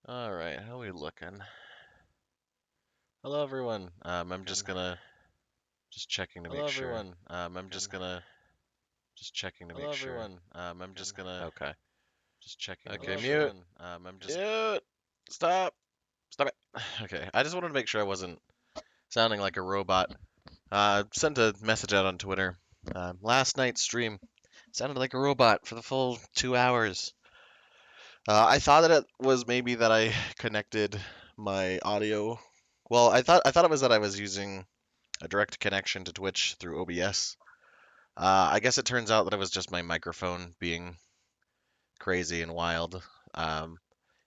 All right, how we looking? Hello, everyone. I'm just gonna just checking to make sure. I'm just gonna just checking to make sure. I'm just gonna Okay. just checking to Okay, make mute. sure. I'm just Mute. Stop. stop it. Okay, I just wanted to make sure I wasn't sounding like a robot. Sent a message out on Twitter. Last night's stream sounded like a robot for the full 2 hours. I thought that it was maybe that I connected my audio. Well, I thought it was that I was using a direct connection to Twitch through OBS. I guess it turns out that it was just my microphone being crazy and wild. Um,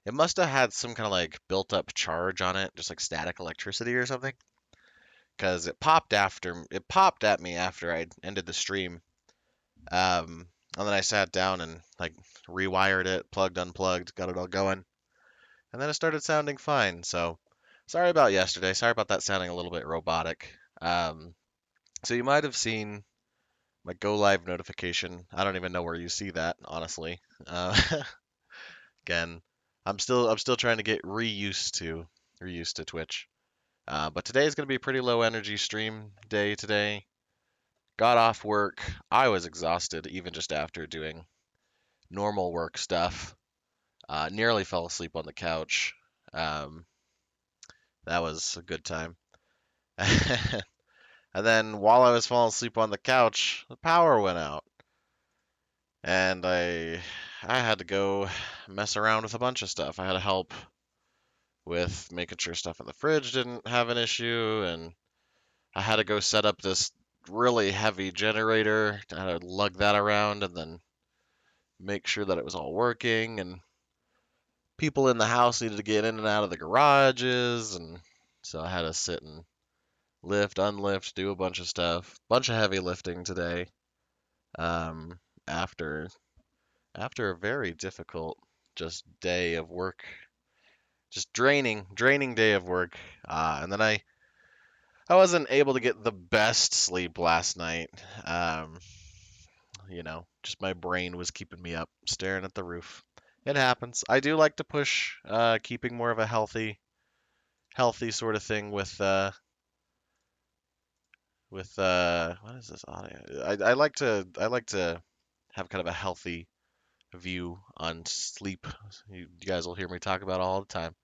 it must have had some kind of like built up charge on it, just like static electricity or something, because it popped at me after I ended the stream. And then I sat down and like rewired it, plugged, unplugged, got it all going, and then it started sounding fine. So sorry about yesterday. Sorry about that sounding a little bit robotic. So you might have seen my go live notification. I don't even know where you see that, honestly. Uh, again, I'm still trying to get reused to Twitch. But today is going to be a pretty low energy stream day today. Got off work. I was exhausted even just after doing normal work stuff. Nearly fell asleep on the couch. Um, that was a good time. And then while I was falling asleep on the couch, the power went out. And I had to go mess around with a bunch of stuff. I had to help with making sure stuff in the fridge didn't have an issue, and I had to go set up this really heavy generator. I had to lug that around and then make sure that it was all working, and people in the house needed to get in and out of the garages, and so I had to sit and lift, unlift, do a bunch of stuff. Bunch of heavy lifting today. Um, after after a very difficult just day of work, just draining day of work. And then I wasn't able to get the best sleep last night. Um, just my brain was keeping me up, staring at the roof. It happens. I do like to push keeping more of a healthy sort of thing with what is this audio? I like to have kind of a healthy view on sleep. You guys will hear me talk about it all the time.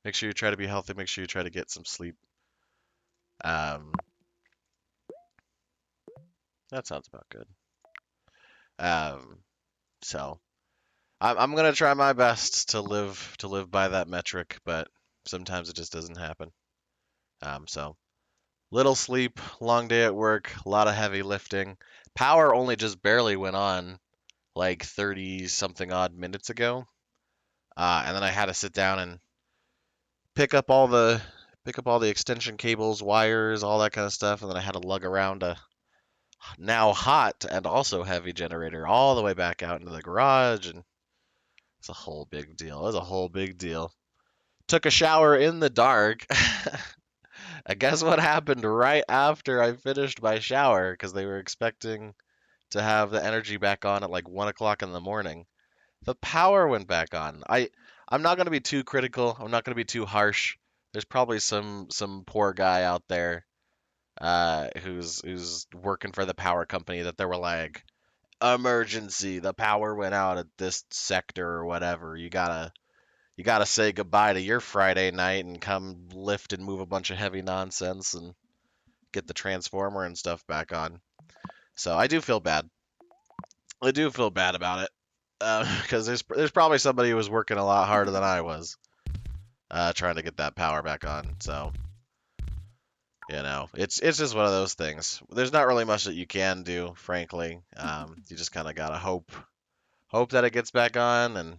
Make sure you try to be healthy. Make sure you try to get some sleep. Um, that sounds about good. Um, so I'm gonna try my best to live by that metric, but sometimes it just doesn't happen. So little sleep, long day at work, a lot of heavy lifting. Power only just barely went on like 30 something odd minutes ago, and then I had to sit down and pick up all the pick up all the extension cables, wires, all that kind of stuff, and then I had to lug around a now hot and also heavy generator all the way back out into the garage, and it's a whole big deal. It was a whole big deal. Took a shower in the dark. And guess what happened right after I finished my shower? Because they were expecting to have the energy back on at like 1 o'clock in the morning. The power went back on. I'm not gonna be too critical. I'm not gonna be too harsh. There's probably some poor guy out there who's working for the power company that they were like, emergency, the power went out at this sector or whatever. You gotta say goodbye to your Friday night and come lift and move a bunch of heavy nonsense and get the transformer and stuff back on. So I do feel bad. I do feel bad about it because there's probably somebody who was working a lot harder than I was trying to get that power back on. So it's just one of those things. There's not really much that you can do, frankly. You just kind of gotta hope that it gets back on, and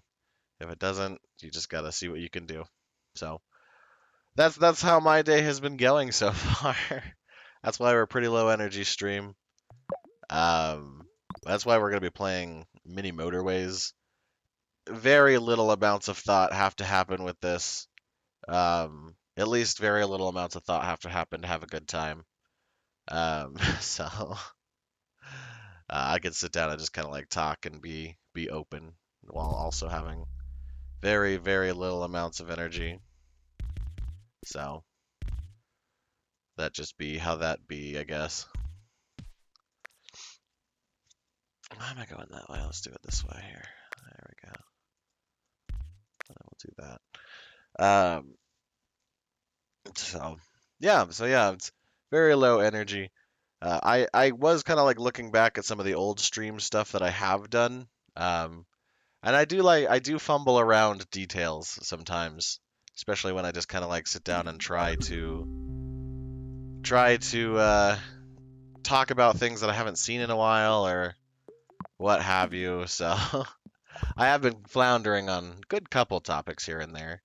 if it doesn't, you just gotta see what you can do. So that's how my day has been going so far. That's why we're a pretty low energy stream. Um, that's why we're gonna be playing mini motorways. Very little amounts of thought have to happen with this. At least very little amounts of thought have to happen to have a good time. So I could sit down and just kind of like talk and be open while also having Very, very little amounts of energy. So that just be how that be, I guess. Why am I going that way? Let's do it this way here. There we go. We'll do that. So yeah, it's very low energy. I was kind of like looking back at some of the old stream stuff that I have done. Um, and I do fumble around details sometimes, especially when I just kind of like sit down and try to talk about things that I haven't seen in a while or what have you. So I have been floundering on a good couple topics here and there.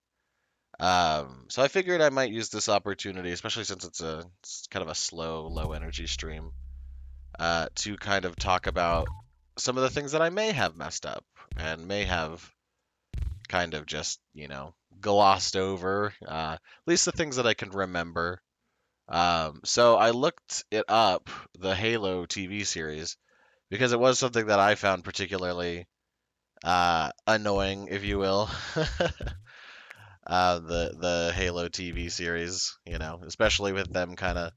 So I figured I might use this opportunity, especially since it's kind of a slow, low energy stream, to kind of talk about some of the things that I may have messed up and may have kind of just, glossed over, at least the things that I can remember. So I looked it up, the Halo TV series, because it was something that I found particularly annoying, if you will. The Halo TV series, especially with them kind of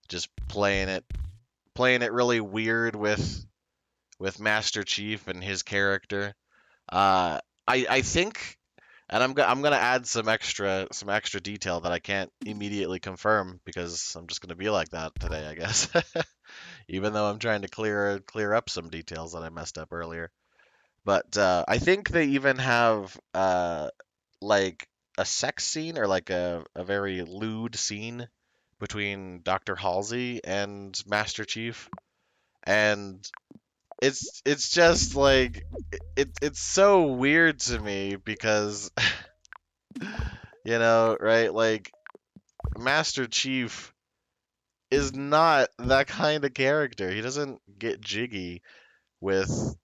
just playing it really weird with Master Chief and his character. I think, and I'm gonna add some extra detail that I can't immediately confirm because I'm just gonna be like that today, I guess. Even though I'm trying to clear up some details that I messed up earlier. But I think they even have like a sex scene or like a very lewd scene between Dr. Halsey and Master Chief, and it's just like it's so weird to me because right, like Master Chief is not that kind of character. He doesn't get jiggy with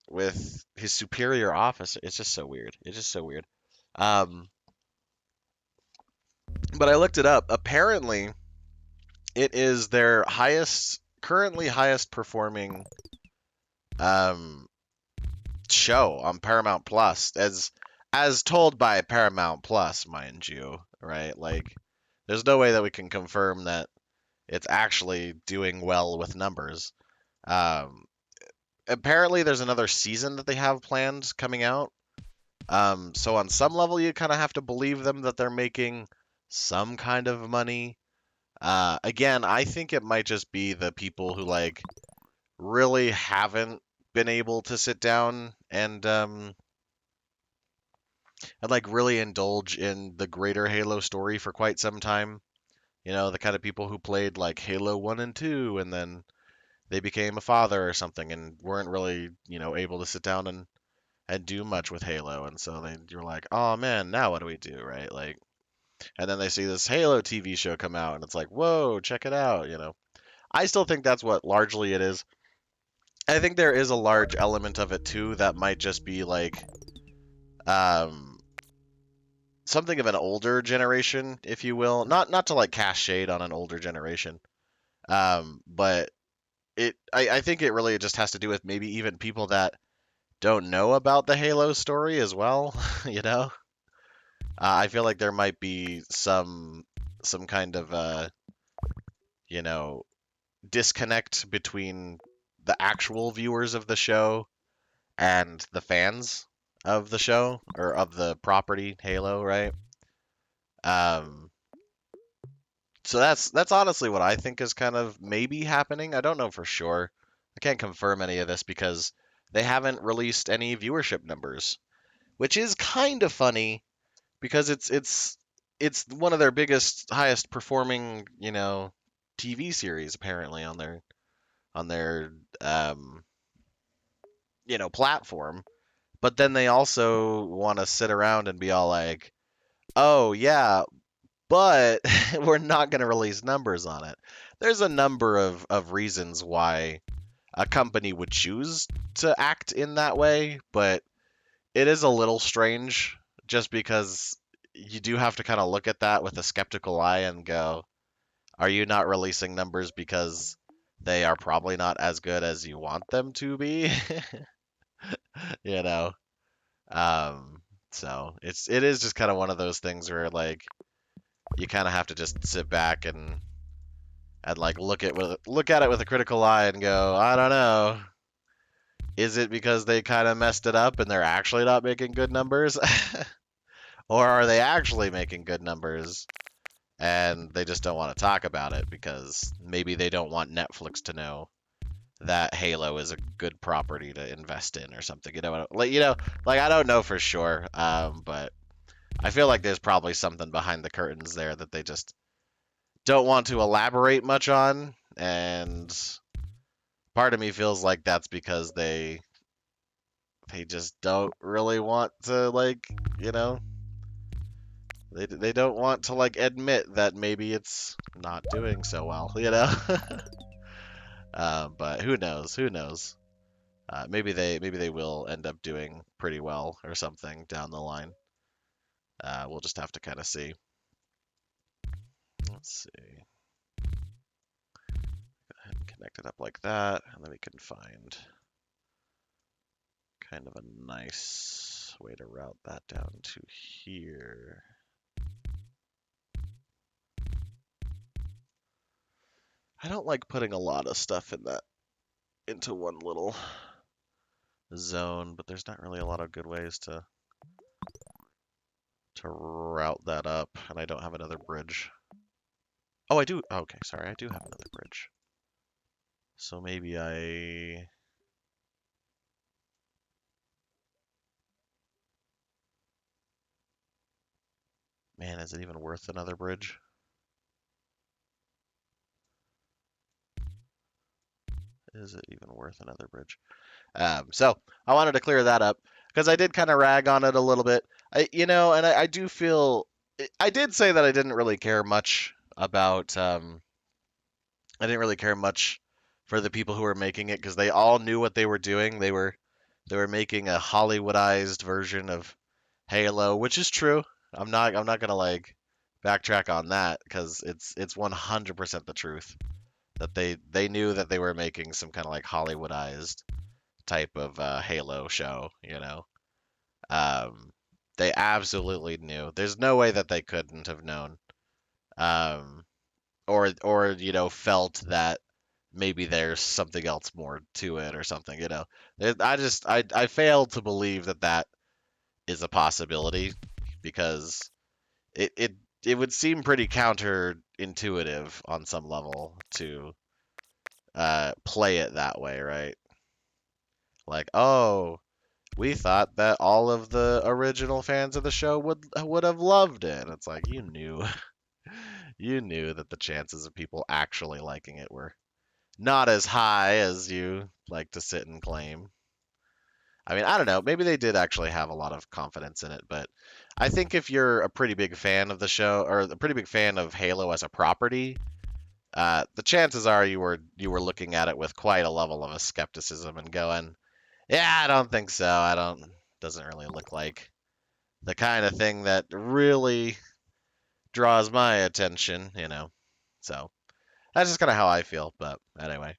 his superior officer. It's just so weird. It's just so weird. Um, but I looked it up. Apparently, it is their currently highest performing um, show on Paramount Plus, as told by Paramount Plus, mind you, right? Like, there's no way that we can confirm that it's actually doing well with numbers. Um, Apparently, there's another season that they have planned coming out. So on some level, you kind of have to believe them that they're making some kind of money. Again, I think it might just be the people who like really haven't been able to sit down and like really indulge in the greater Halo story for quite some time. The kind of people who played like Halo 1 and 2 and then they became a father or something and weren't really, able to sit down and do much with Halo. And so you're like, oh man, now what do we do, right? Like, and then they see this Halo TV show come out and it's like, whoa, check it out. I still think that's what largely it is. I think there is a large element of it too that might just be like um, something of an older generation, if you will. Not to like cast shade on an older generation, but I think it really just has to do with maybe even people that don't know about the Halo story as well. you know, I feel like there might be some kind of you know disconnect between the actual viewers of the show and the fans of the show or of the property Halo, right? Um, so that's honestly what I think is kind of maybe happening. I don't know for sure. I can't confirm any of this because they haven't released any viewership numbers, which is kind of funny because it's one of their biggest, highest performing, TV series apparently on their platform. But then they also want to sit around and be all like, "Oh yeah, but we're not going to release numbers on it." There's a number of reasons why a company would choose to act in that way, but it is a little strange just because you do have to kind of look at that with a skeptical eye and go, are you not releasing numbers because they are probably not as good as you want them to be? you know. Um, So it is just kind of one of those things where like you kind of have to just sit back and like look at it with a critical eye and go, I don't know. Is it because they kind of messed it up and they're actually not making good numbers? Or are they actually making good numbers and they just don't want to talk about it because maybe they don't want Netflix to know that Halo is a good property to invest in or something. Like I don't know for sure, but I feel like there's probably something behind the curtains there that they just don't want to elaborate much on, and part of me feels like that's because they just don't really want to like, you know, they don't want to like admit that maybe it's not doing so well, you know. But who knows? Who knows? Maybe they will end up doing pretty well or something down the line. We'll just have to kind of see. Let's see. Go ahead and connect it up like that, and then we can find kind of a nice way to route that down to here. I don't like putting a lot of stuff into one little zone, but there's not really a lot of good ways to route that up, and I don't have another bridge. Oh, I do. Okay, sorry, I do have another bridge. So maybe man, is it even worth another bridge? Is it even worth another bridge? So I wanted to clear that up because I did kind of rag on it a little bit. I do feel I did say that I didn't really care much about. I didn't really care much for the people who were making it because they all knew what they were doing. They were making a Hollywoodized version of Halo, which is true. I'm not gonna like backtrack on that because it's 100% the truth that they knew that they were making some kind of like Hollywoodized type of Halo show, you know. Um, they absolutely knew. There's no way that they couldn't have known, um, or felt that maybe there's something else more to it or something. I fail to believe that that is a possibility because it it it would seem pretty counterintuitive on some level to play it that way, right? Like, oh, we thought that all of the original fans of the show would have loved it. It's like you knew you knew that the chances of people actually liking it were not as high as you like to sit and claim. I mean, I don't know. Maybe they did actually have a lot of confidence in it, but I think if you're a pretty big fan of the show or a pretty big fan of Halo as a property, the chances are you were looking at it with quite a level of a skepticism and going, "Yeah, I don't think so. I don't. Doesn't really look like the kind of thing that really draws my attention." So that's just kind of how I feel. But anyway,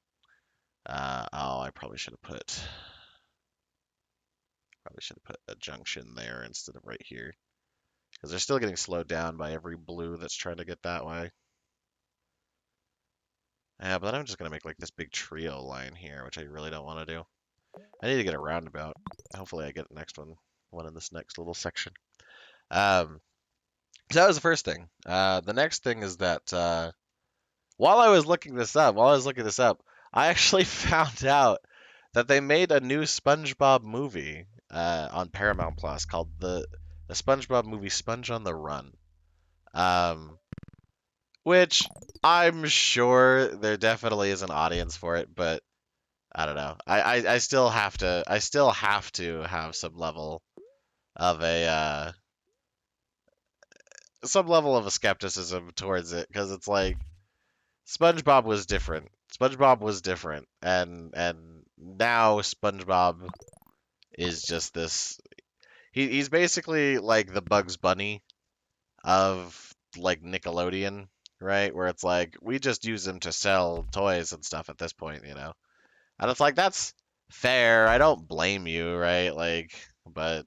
oh, I probably should have put a junction there instead of right here because they're still getting slowed down by every blue that's trying to get that way. Yeah, but then I'm just gonna make like this big trio line here, which I really don't want to do. I need to get a roundabout. Hopefully, I get the next one in this next little section. Um, so that was the first thing. The next thing is that while I was looking this up, I actually found out that they made a new SpongeBob movie on Paramount Plus called the SpongeBob movie Sponge on the Run. Um, which I'm sure there definitely is an audience for it, but I don't know. I still have to have of a uh, some level of a skepticism towards it because it's like SpongeBob was different. SpongeBob was different, and now SpongeBob is just this. He's basically like the Bugs Bunny of like Nickelodeon, right? Where it's like we just use him to sell toys and stuff at this point. And it's like that's fair. I don't blame you, right? Like, but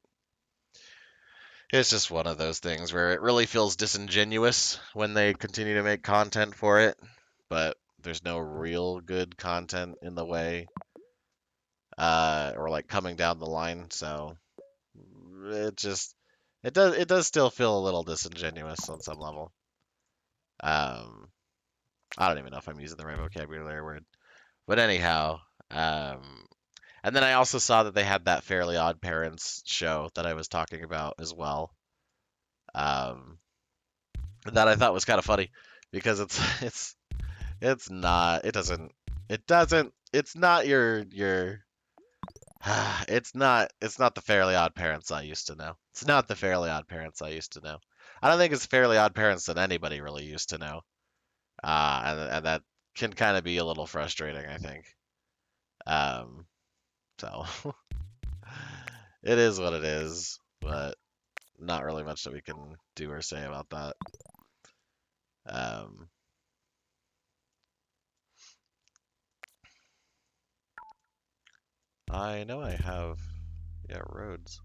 It's just one of those things where it really feels disingenuous when they continue to make content for it, but there's no real good content in the way, or like coming down the line. So it just it does still feel a little disingenuous on some level. Um, I don't even know if I'm using the right vocabulary word, but anyhow, um, and then I also saw that they had that Fairly Odd Parents show that I was talking about as well. Um, that I thought was kind of funny because it's not it's not your it's not the Fairly Odd Parents I used to know. It's not the Fairly Odd Parents I used to know. I don't think it's Fairly Odd Parents that anybody really used to know. And that can kind of be a little frustrating, I think. Um, so it is what it is, but not really much that we can do or say about that. Um, I know I have, yeah, roads.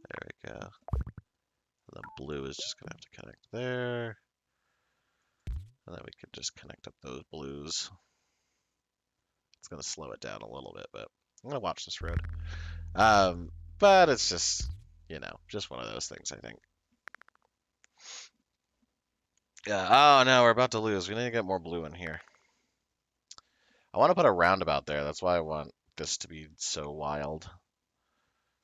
There we go. And then blue is just gonna have to connect there. And then we could just connect up those blues. It's gonna slow it down a little bit, but I'm gonna watch this road. But it's just, just one of those things, I think. Yeah. Oh no, we're about to lose. We need to get more blue in here. I want to put a roundabout there. That's why I want this to be so wild.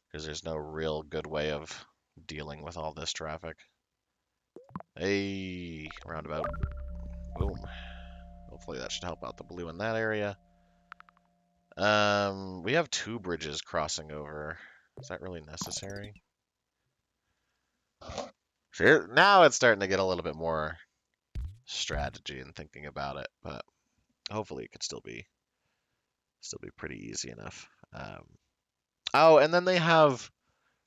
Because there's no real good way of dealing with all this traffic. Hey, roundabout. Boom. Hopefully that should help out the blue in that area. We have two bridges crossing over. Is that really necessary? So now it's starting to get a little bit more strategy and thinking about it, but hopefully it could still be pretty easy enough. Oh, and then they have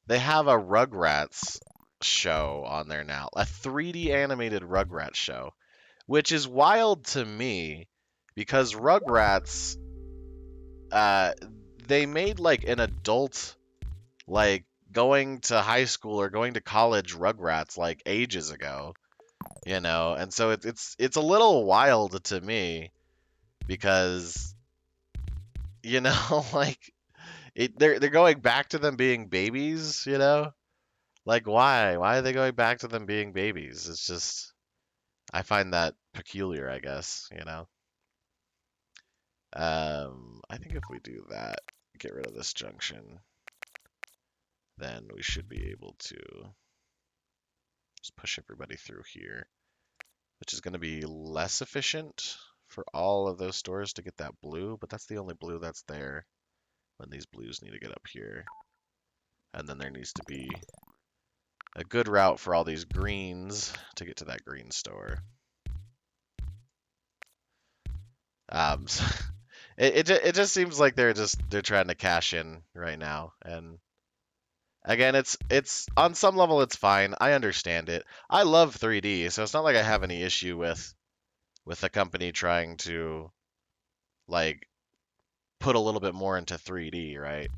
a Rugrats show on there now, a 3D animated Rugrats show, which is wild to me because Rugrats, uh, they made like an adult, like going to high school or going to college Rugrats like ages ago, and so it's a little wild to me because like they're going back to them being babies. Like, why are they going back to them being babies? It's just, I find that peculiar, I guess. I think if we do that, get rid of this junction, then we should be able to just push everybody through here, which is going to be less efficient for all of those stores to get that blue, but that's the only blue that's there when these blues need to get up here. And then there needs to be a good route for all these greens to get to that green store. So it just seems like they're trying to cash in right now, and again, it's on some level it's fine. I understand it. I love 3D, so it's not like I have any issue with a company trying to like put a little bit more into 3D, right?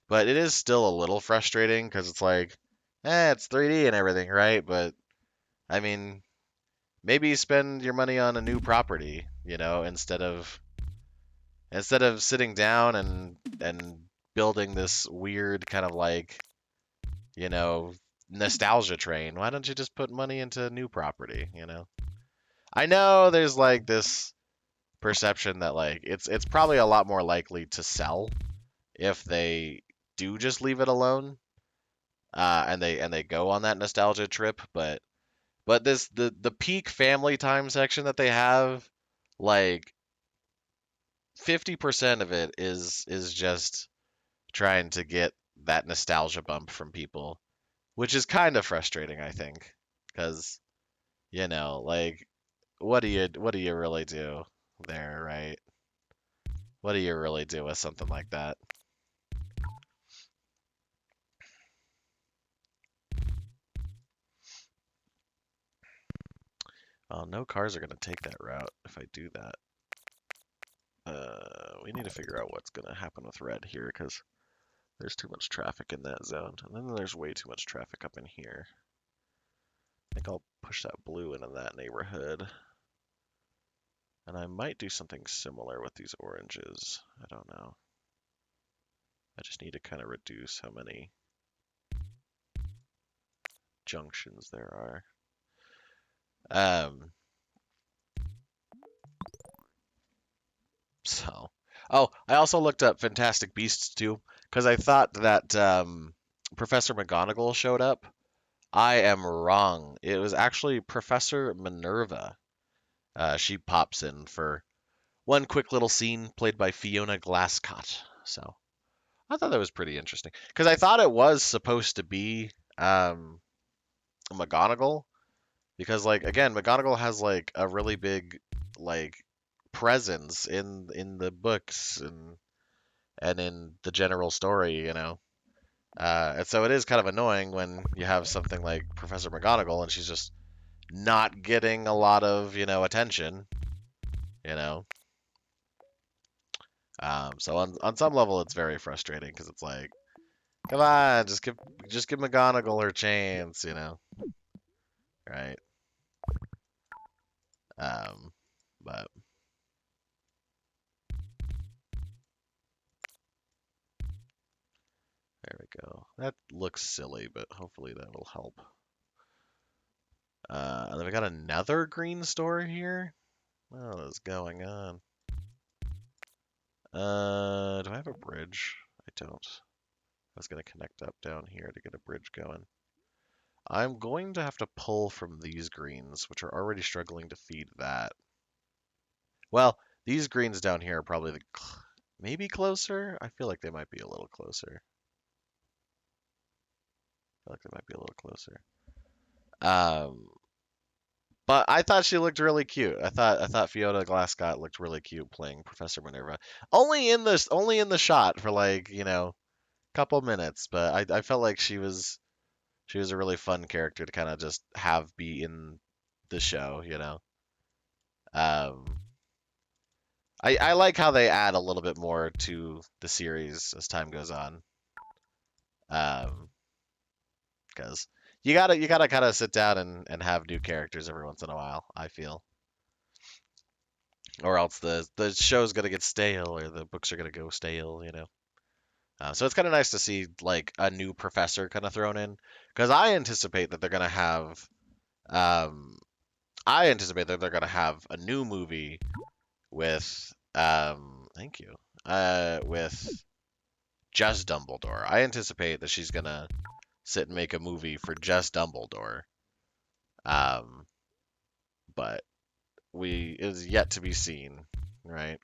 But it is still a little frustrating because it's like, it's 3D and everything, right? But I mean, maybe spend your money on a new property, instead of sitting down and building this weird kind of like, you know, nostalgia train. Why don't you just put money into new property? I know there's like this perception that like it's probably a lot more likely to sell if they do just leave it alone, and they go on that nostalgia trip, but the peak family time section that they have, like 50% of it is just trying to get that nostalgia bump from people, which is kind of frustrating, I think, because like what do you really do there, right? What do you really do with something like that? Oh, no cars are gonna take that route if I do that. We need to figure out what's gonna happen with red here because there's too much traffic in that zone, and then there's way too much traffic up in here. I think I'll push that blue into that neighborhood. And I might do something similar with these oranges. I don't know. I just need to kind of reduce how many junctions there are. Oh, I also looked up Fantastic Beasts too, because I thought that Professor McGonagall showed up. I am wrong. It was actually Professor Minerva. She pops in for one quick little scene played by Fiona Glascott. So I thought that was pretty interesting because I thought it was supposed to be McGonagall because like again McGonagall has like a really big like presence in the books and in the general story, you know. And so it is kind of annoying when you have something like Professor McGonagall and she's just not getting a lot of, you know, attention, you know. So on some level it's very frustrating because it's like, come on, just give McGonagall her chance, you know, right? But there we go. That looks silly, but hopefully that will help. And then we got another green store here. What is going on? Do I have a bridge? I don't. I was gonna connect up down here to get a bridge going. I'm going to have to pull from these greens, which are already struggling to feed that. Well, these greens down here are probably maybe closer. I feel like they might be a little closer. I feel like they might be a little closer. Um, but I thought she looked really cute. I thought Fiona Glascott looked really cute playing Professor Minerva. Only in the shot for like, you know, a couple minutes, but I felt like she was a really fun character to kind of just have be in the show, you know. Um, I like how they add a little bit more to the series as time goes on. Um, because you gotta kind of sit down and have new characters every once in a while, I feel. Or else the show's gonna get stale or the books are gonna go stale, you know. So it's kind of nice to see like a new professor kind of thrown in because um, I anticipate that they're gonna have a new movie with thank you with just Dumbledore. I anticipate that she's gonna sit and make a movie for just Dumbledore. Um, but it is yet to be seen, right?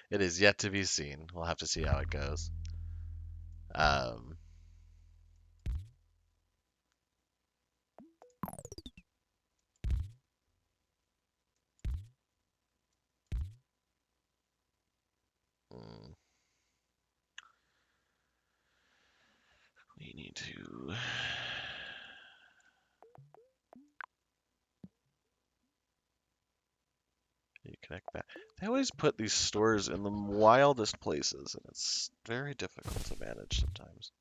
It is yet to be seen. We'll have to see how it goes. Um, mm, we need to connect that. They always put these stores in the wildest places, and it's very difficult to manage sometimes.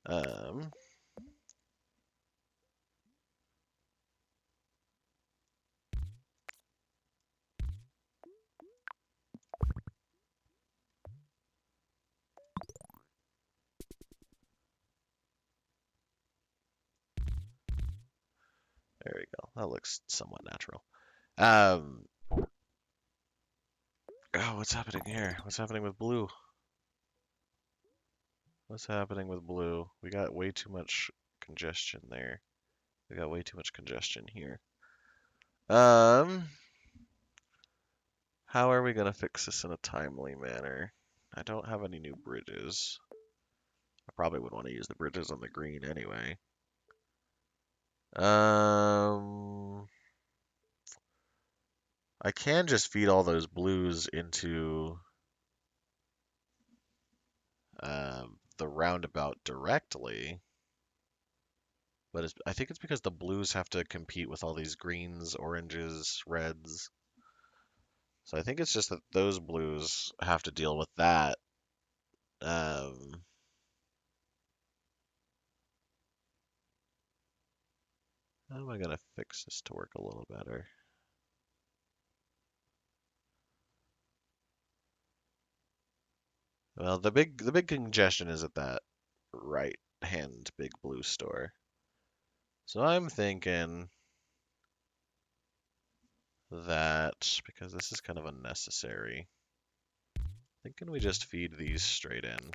Um, there we go. That looks somewhat natural. Um, oh, what's happening here? What's happening with blue? What's happening with blue? We got way too much congestion there. We got way too much congestion here. Um, how are we gonna fix this in a timely manner? I don't have any new bridges. I probably would want to use the bridges on the green anyway. Um, I can just feed all those blues into the roundabout directly. But I think it's because the blues have to compete with all these greens, oranges, reds. So I think it's just that those blues have to deal with that. Um, how am I gonna fix this to work a little better? Well, the big congestion is at that right hand big blue store. So I'm thinking that because this is kind of unnecessary, thinking we just feed these straight in.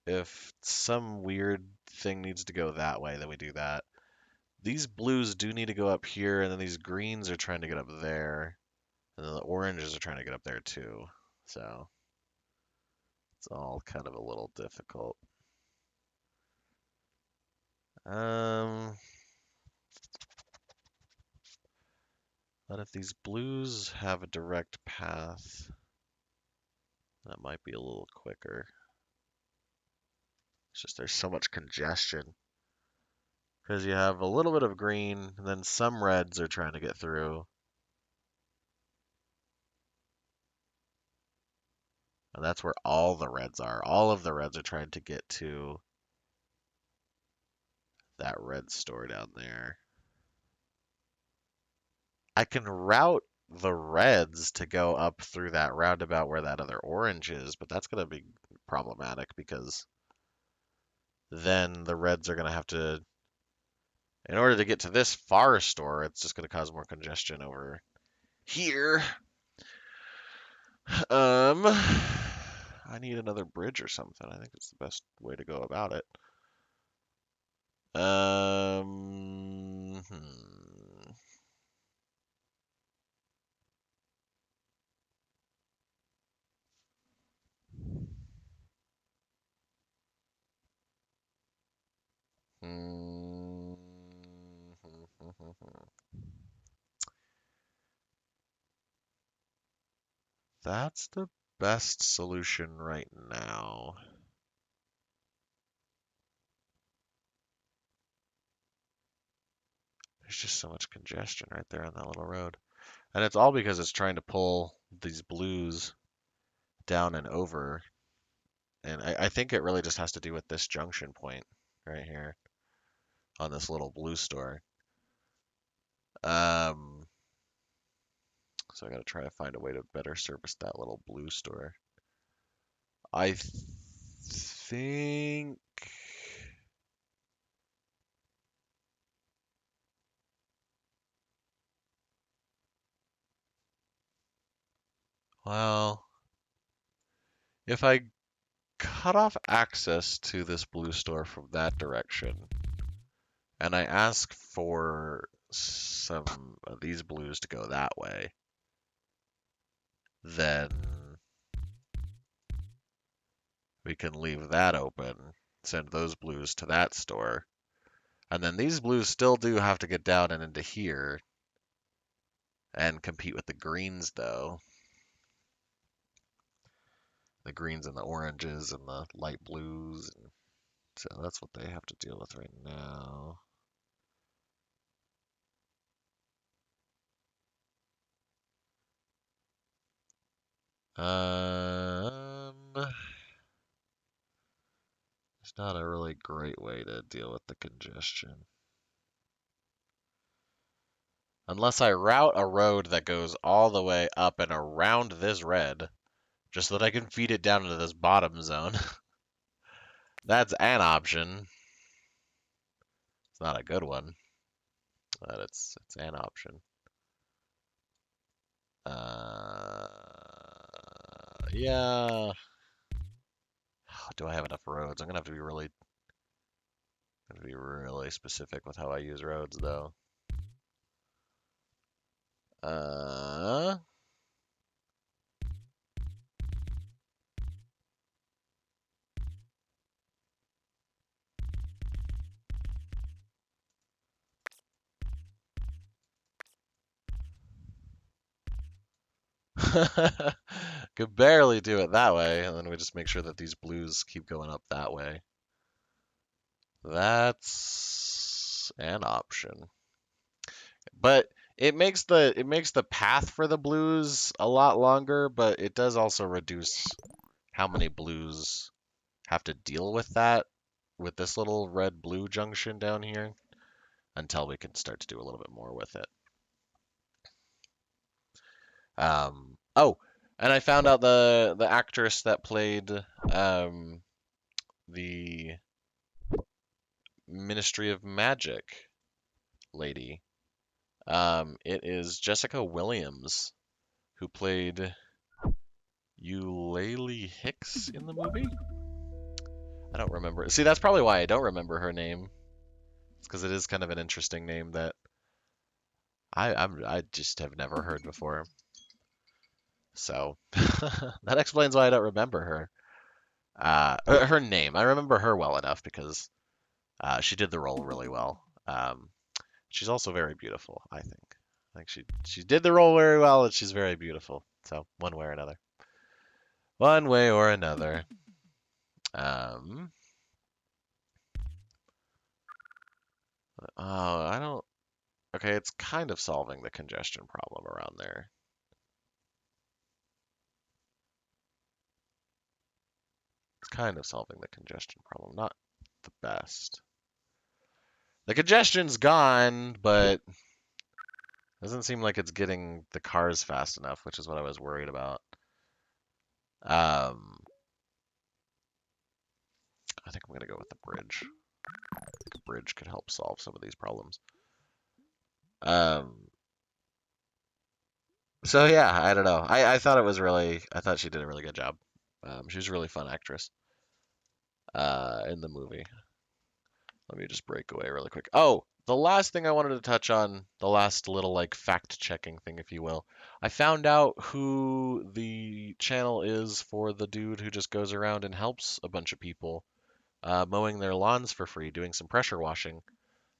If some weird thing needs to go that way, then we do that. These blues do need to go up here, and then these greens are trying to get up there, and then the oranges are trying to get up there too. So it's all kind of a little difficult. Um, but if these blues have a direct path, that might be a little quicker. It's just there's so much congestion because you have a little bit of green, and then some reds are trying to get through. And that's where all the reds are. All of the reds are trying to get to that red store down there. I can route the reds to go up through that roundabout where that other orange is, but that's going to be problematic because then the reds are going to have to, in order to get to this far store, it's just going to cause more congestion over here. I need another bridge or something. I think it's the best way to go about it. Um, hmm. Hmm. That's the best solution right now. There's just so much congestion right there on that little road. And it's all because it's trying to pull these blues down and over. And I think it really just has to do with this junction point right here on this little blue store. Um, so I got to try to find a way to better service that little blue store. I think. Well, if I cut off access to this blue store from that direction, and I ask for some of these blues to go that way, then we can leave that open, send those blues to that store, and then these blues still do have to get down and into here and compete with the greens, though. The greens and the oranges and the light blues. And so that's what they have to deal with right now. It's not a really great way to deal with the congestion. Unless I route a road that goes all the way up and around this red, just so that I can feed it down into this bottom zone. That's an option. It's not a good one, but it's an option. Uh, yeah. Do I have enough roads? I'm gonna have to be really specific with how I use roads, though. Uh, Could barely do it that way, and then we just make sure that these blues keep going up that way. That's an option. But it makes the path for the blues a lot longer, but it does also reduce how many blues have to deal with that with this little red blue junction down here until we can start to do a little bit more with it. Oh, and I found out the actress that played the Ministry of Magic lady. It is Jessica Williams who played Eulalie Hicks in the movie. I don't remember. See, that's probably why I don't remember her name. It's because it is kind of an interesting name that I just have never heard before. So that explains why I don't remember her. Her name. I remember her well enough because she did the role really well. She's also very beautiful, I think. I think she did the role very well, and she's very beautiful. So one way or another. One way or another. Um, oh, I don't. Okay, it's kind of solving the congestion problem around there. It's kind of solving the congestion problem. Not the best. The congestion's gone, but doesn't seem like it's getting the cars fast enough, which is what I was worried about. Um, I think I'm gonna go with the bridge. The bridge could help solve some of these problems. Um, so yeah, I don't know. I thought it was really, I thought she did a really good job. She was a really fun actress in the movie. Let me just break away really quick. Oh, the last thing I wanted to touch on, the last little like fact checking thing, if you will. I found out who the channel is for the dude who just goes around and helps a bunch of people mowing their lawns for free, doing some pressure washing.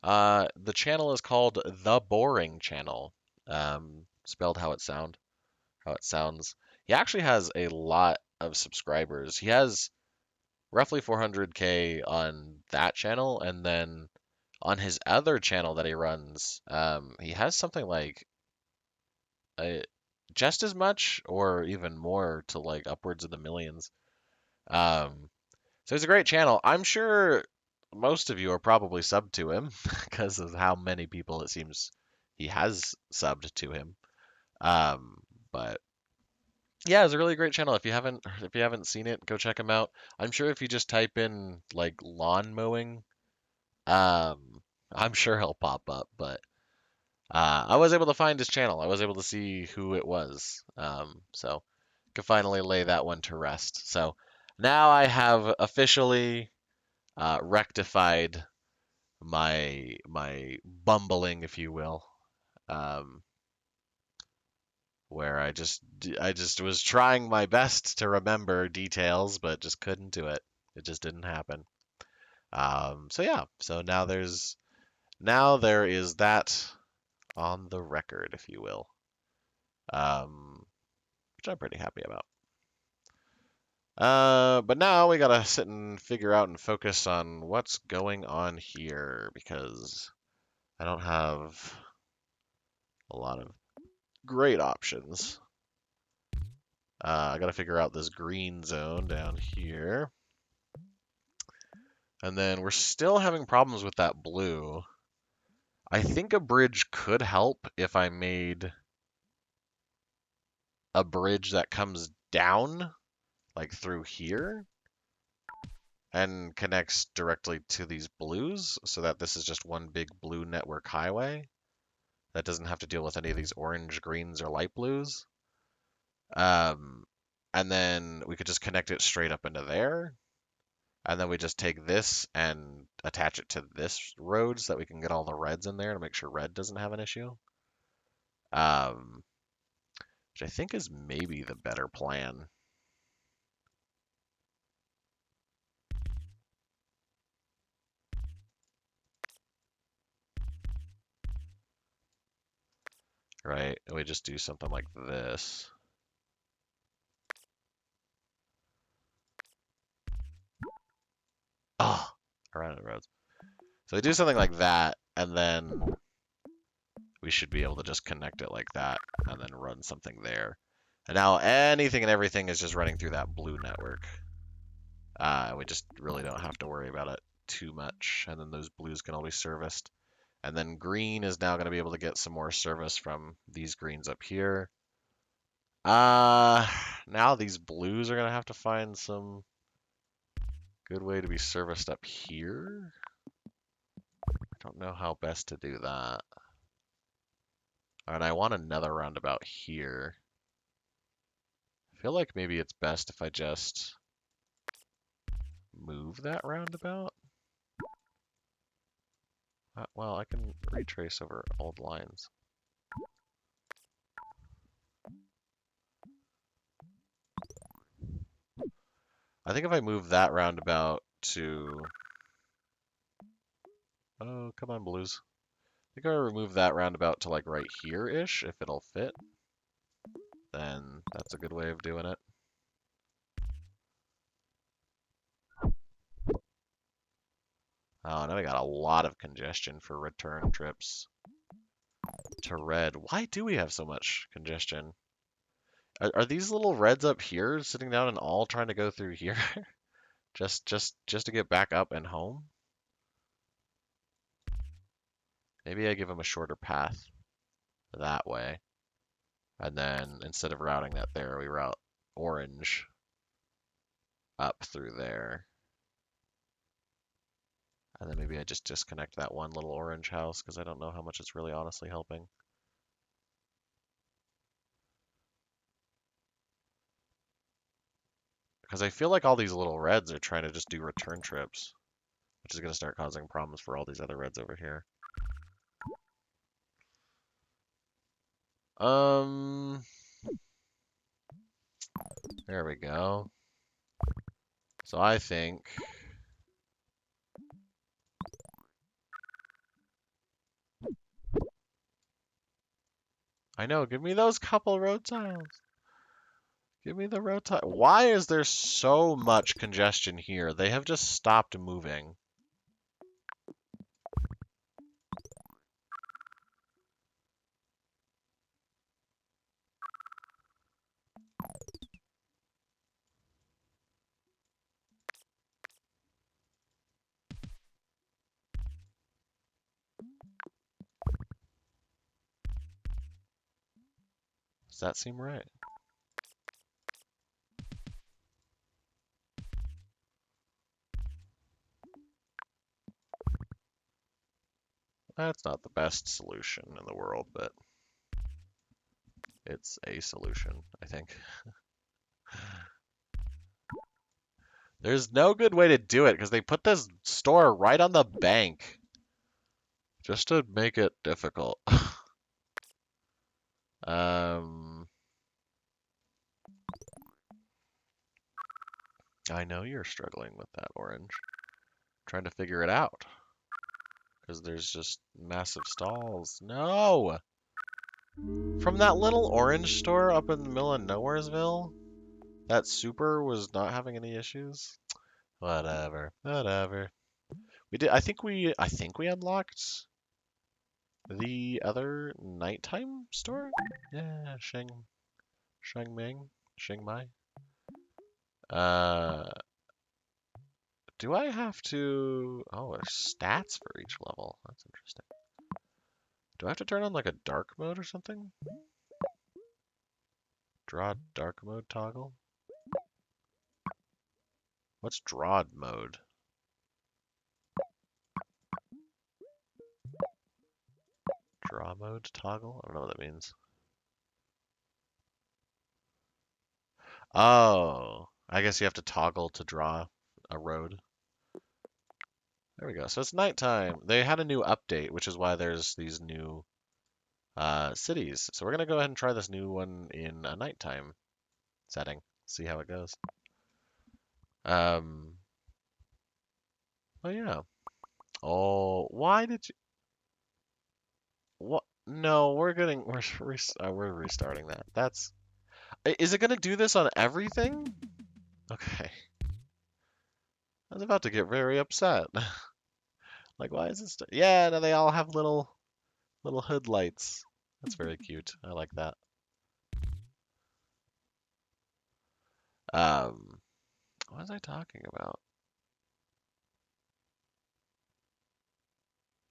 The channel is called The Boring Channel, spelled how it sounds. He actually has a lot of subscribers. He has roughly 400K on that channel, and then on his other channel that he runs, he has something like uh, just as much or even more to like upwards of the millions. Um, so it's a great channel. I'm sure most of you are probably subbed to him because of how many people it seems he has subbed to him. Um, but yeah, it's a really great channel. If you haven't seen it, go check him out. I'm sure if you just type in like lawn mowing, I'm sure he'll pop up. But I was able to find his channel. I was able to see who it was. So could finally lay that one to rest. So now I have officially rectified my bumbling, if you will. Um, where I just was trying my best to remember details, but just couldn't do it. It just didn't happen. So yeah, so now there is that on the record, if you will, which I'm pretty happy about. But now we gotta sit and figure out and focus on what's going on here because I don't have a lot of great options. I gotta figure out this green zone down here. And then we're still having problems with that blue. I think a bridge could help if I made a bridge that comes down, like through here, and connects directly to these blues so that this is just one big blue network highway that doesn't have to deal with any of these orange, greens, or light blues. Um, and then we could just connect it straight up into there. And then we just take this and attach it to this road so that we can get all the reds in there to make sure red doesn't have an issue. Um, which I think is maybe the better plan. Right? And we just do something like this. Oh, around the roads. So we do something like that, and then we should be able to just connect it like that, and then run something there. And now anything and everything is just running through that blue network. We just really don't have to worry about it too much, and then those blues can all be serviced. And then green is now going to be able to get some more service from these greens up here. Now these blues are going to have to find some good way to be serviced up here. I don't know how best to do that. And I want another roundabout here. I feel like maybe it's best if I just move that roundabout. Well, I can retrace over old lines. I think if I move that roundabout to... Oh, come on, blues. I think if I remove that roundabout to like right here-ish, if it'll fit, then that's a good way of doing it. Oh, now we got a lot of congestion for return trips to red. Why do we have so much congestion? Are these little reds up here sitting down and all trying to go through here? just to get back up and home? Maybe I give them a shorter path that way. And then instead of routing that there, we route orange up through there. And then maybe I just disconnect that one little orange house because I don't know how much it's really honestly helping. Because I feel like all these little reds are trying to just do return trips, which is going to start causing problems for all these other reds over here. There we go. So I think I know, give me those couple road tiles. Give me the road tile. Why is there so much congestion here? They have just stopped moving. Does that seem right? That's not the best solution in the world, but it's a solution, I think. There's no good way to do it because they put this store right on the bank just to make it difficult. I know you're struggling with that orange. Trying to figure it out. Because there's just massive stalls. No! From that little orange store up in the middle of Nowheresville, that super was not having any issues. Whatever. Whatever. We did I think we unlocked the other nighttime store? Yeah, Sheng Mai. Do I have to... Oh, there's stats for each level. That's interesting. Do I have to turn on like a dark mode or something? Draw dark mode toggle? What's draw mode? Draw mode toggle? I don't know what that means. Oh, I guess you have to toggle to draw a road. There we go. So it's nighttime. They had a new update, which is why there's these new cities. So we're going to go ahead and try this new one in a nighttime setting. See how it goes. Oh yeah. Oh, why did you... What? No, we're restarting that. That's... Is it going to do this on everything? Okay. I was about to get very upset. Like, why is this? Yeah, no, they all have little hood lights. That's very cute. I like that. Um, what was I talking about?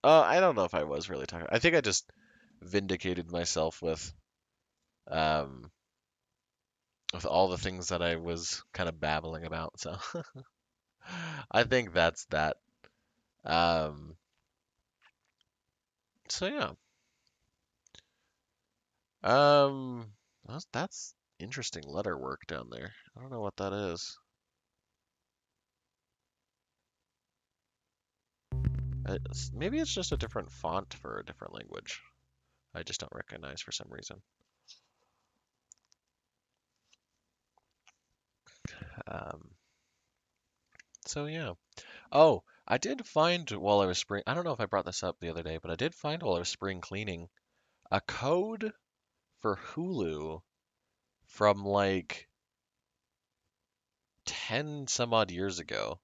I don't know if I was really talking. I think I just vindicated myself um with all the things that I was kind of babbling about. So I think that's that. Um, so yeah. That's interesting letter work down there. I don't know what that is. Maybe it's just a different font for a different language. I just don't recognize for some reason. Um, so yeah. Oh, I did find while I was I don't know if I brought this up the other day, but I did find while I was spring cleaning a code for Hulu from like 10 some odd years ago.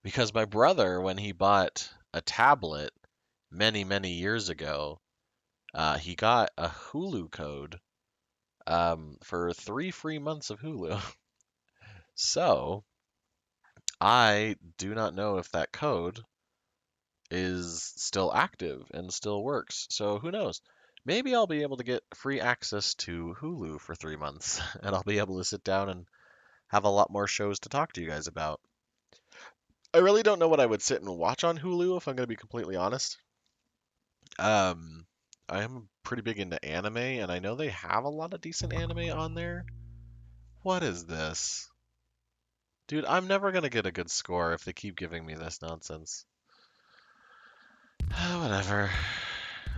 Because my brother, when he bought a tablet many, many years ago, he got a Hulu code for 3 free months of Hulu. So I do not know if that code is still active and still works. So who knows? Maybe I'll be able to get free access to Hulu for 3 months, and I'll be able to sit down and have a lot more shows to talk to you guys about. I really don't know what I would sit and watch on Hulu if I'm going to be completely honest. Um, I am pretty big into anime, and I know they have a lot of decent anime on there. What is this? Dude, I'm never gonna get a good score if they keep giving me this nonsense. Whatever.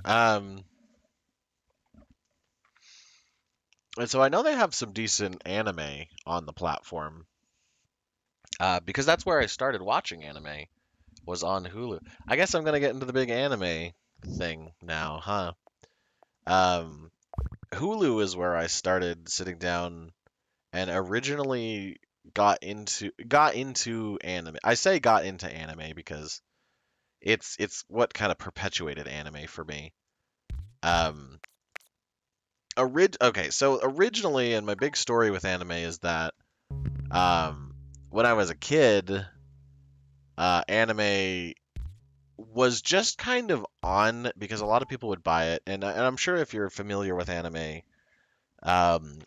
Um, and so I know they have some decent anime on the platform, because that's where I started watching anime, was on Hulu. I guess I'm gonna get into the big anime thing now, huh? Um, Hulu is where I started sitting down and originally got into anime. I say got into anime because it's what kind of perpetuated anime for me. Um, okay, so originally, and my big story with anime is that when I was a kid, anime was just kind of on because a lot of people would buy it, and I'm sure if you're familiar with anime, um,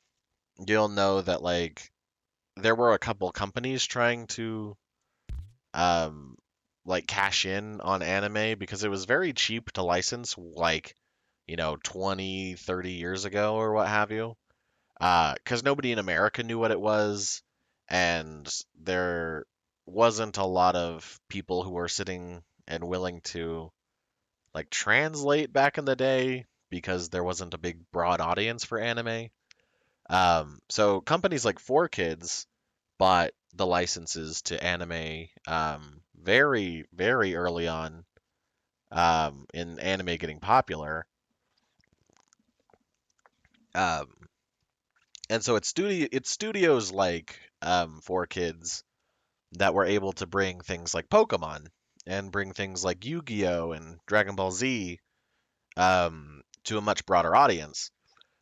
you'll know that like there were a couple companies trying to um, like cash in on anime because it was very cheap to license, like 20, 30 years ago or what have you. Because nobody in America knew what it was, and there wasn't a lot of people who were sitting and willing to like translate back in the day because there wasn't a big broad audience for anime. So companies like 4Kids bought the licenses to anime very, very early on in anime getting popular. Um, and so it's studios like 4Kids that were able to bring things like Pokemon and bring things like Yu-Gi-Oh and Dragon Ball Z to a much broader audience.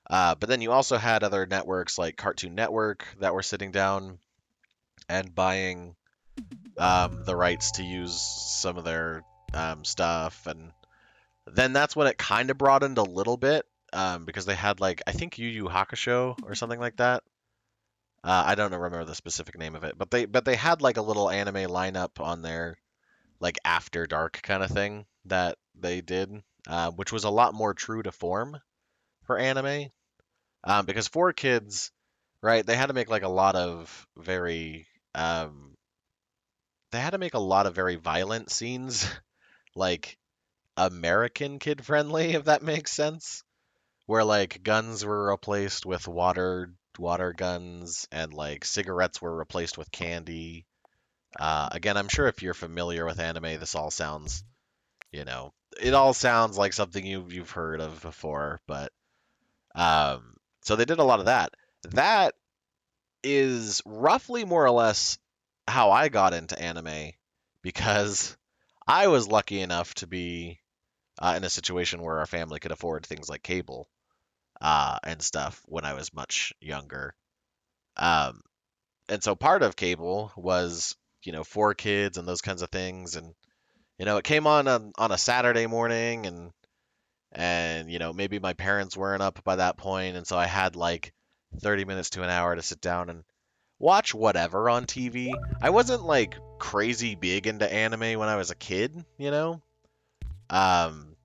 But then you also had other networks like Cartoon Network that were sitting down and buying the rights to use some of their stuff, and then that's when it kind of broadened a little bit because they had like I think Yu Yu Hakusho or something like that. I don't remember the specific name of it, but they had like a little anime lineup on there, like after dark kind of thing that they did, which was a lot more true to form for anime. Because 4Kids, right, they had to make like a lot of very they had to make a lot of very violent scenes, like American kid friendly, if that makes sense. Where like guns were replaced with water guns and like cigarettes were replaced with candy. Again, I'm sure if you're familiar with anime, this all sounds, you know, it all sounds like something you've heard of before, but so they did a lot of that. That is roughly more or less how I got into anime because I was lucky enough to be in a situation where our family could afford things like cable and stuff when I was much younger. Um, and so part of cable was, for kids and those kinds of things. And, it came on a Saturday morning and, maybe my parents weren't up by that point. And so I had like 30 minutes to an hour to sit down and watch whatever on TV. I wasn't like crazy big into anime when I was a kid, Um,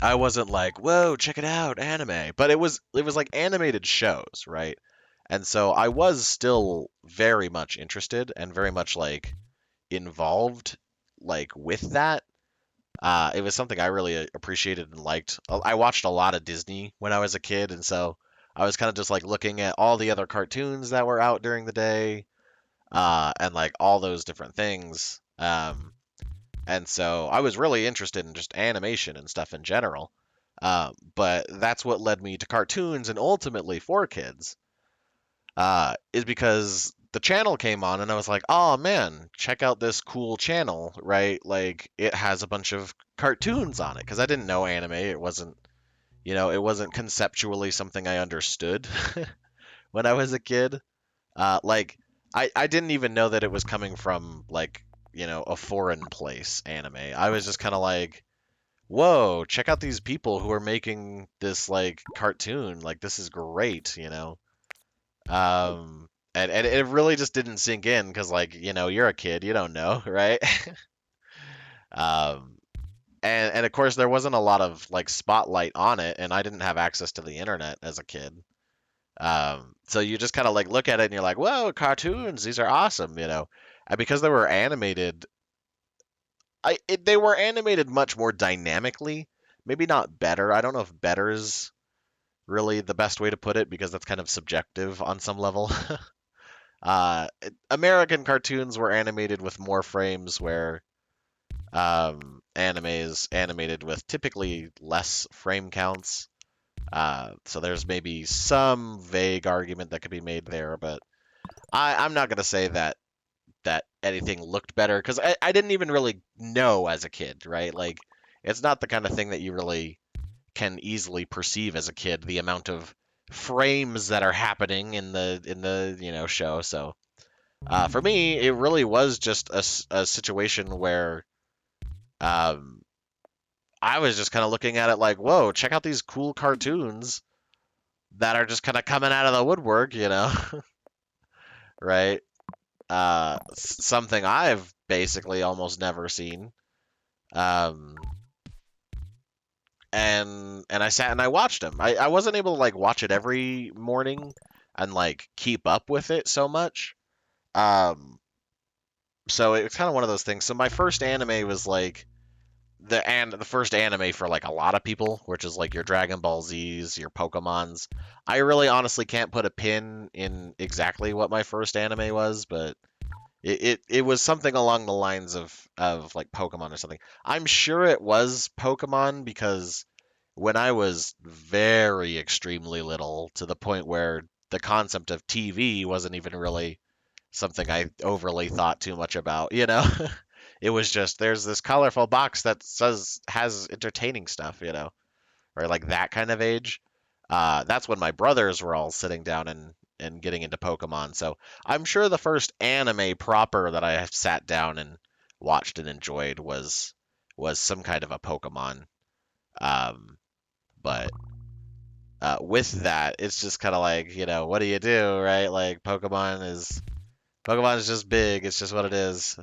I wasn't like, whoa, check it out, anime. But it was like animated shows, right? And so I was still very much interested and very much like involved like with that. It was something I really appreciated and liked. I watched a lot of Disney when I was a kid, and so I was kind of just like looking at all the other cartoons that were out during the day, and like all those different things. And so I was really interested in just animation and stuff in general. But that's what led me to cartoons and ultimately for kids, is because the channel came on and I was like, oh man, check out this cool channel, right? Like it has a bunch of cartoons on it because I didn't know anime. It wasn't conceptually something I understood when I was a kid. Like I didn't even know that it was coming from like, a foreign place anime. I was just kind of like, whoa, check out these people who are making this like cartoon. Like this is great. And it really just didn't sink in because like, you're a kid, you don't know, right? um, and of course there wasn't a lot of like spotlight on it, and I didn't have access to the internet as a kid. So you just kind of like look at it and you're like, whoa, cartoons, these are awesome. And because they were animated, they were animated much more dynamically. Maybe not better. I don't know if better is really the best way to put it because that's kind of subjective on some level. American cartoons were animated with more frames, where anime is animated with typically less frame counts. So there's maybe some vague argument that could be made there, but I'm not gonna say that anything looked better because I didn't even really know as a kid, right? Like it's not the kind of thing that you really can easily perceive as a kid, the amount of frames that are happening in the show. So for me, it really was just a situation where um, I was just kind of looking at it like, whoa, check out these cool cartoons that are just kind of coming out of the woodwork, right? Something I've basically almost never seen. Um, and I sat and I watched them. I wasn't able to like watch it every morning and like keep up with it so much. Um, so it was kind of one of those things. So my first anime was like the first anime for like a lot of people, which is like your Dragon Ball Z's, your Pokemons. I really honestly can't put a pin in exactly what my first anime was, but it was something along the lines of like Pokemon or something. I'm sure it was Pokemon because when I was very extremely little, to the point where the concept of TV wasn't even really something I overly thought too much about. It was just there's this colorful box that says has entertaining stuff, or like that kind of age. That's when my brothers were all sitting down and getting into Pokemon. So I'm sure the first anime proper that I sat down and watched and enjoyed was some kind of a Pokemon. But with that, it's just kind of like, what do you do, right? Like Pokemon is just big. It's just what it is.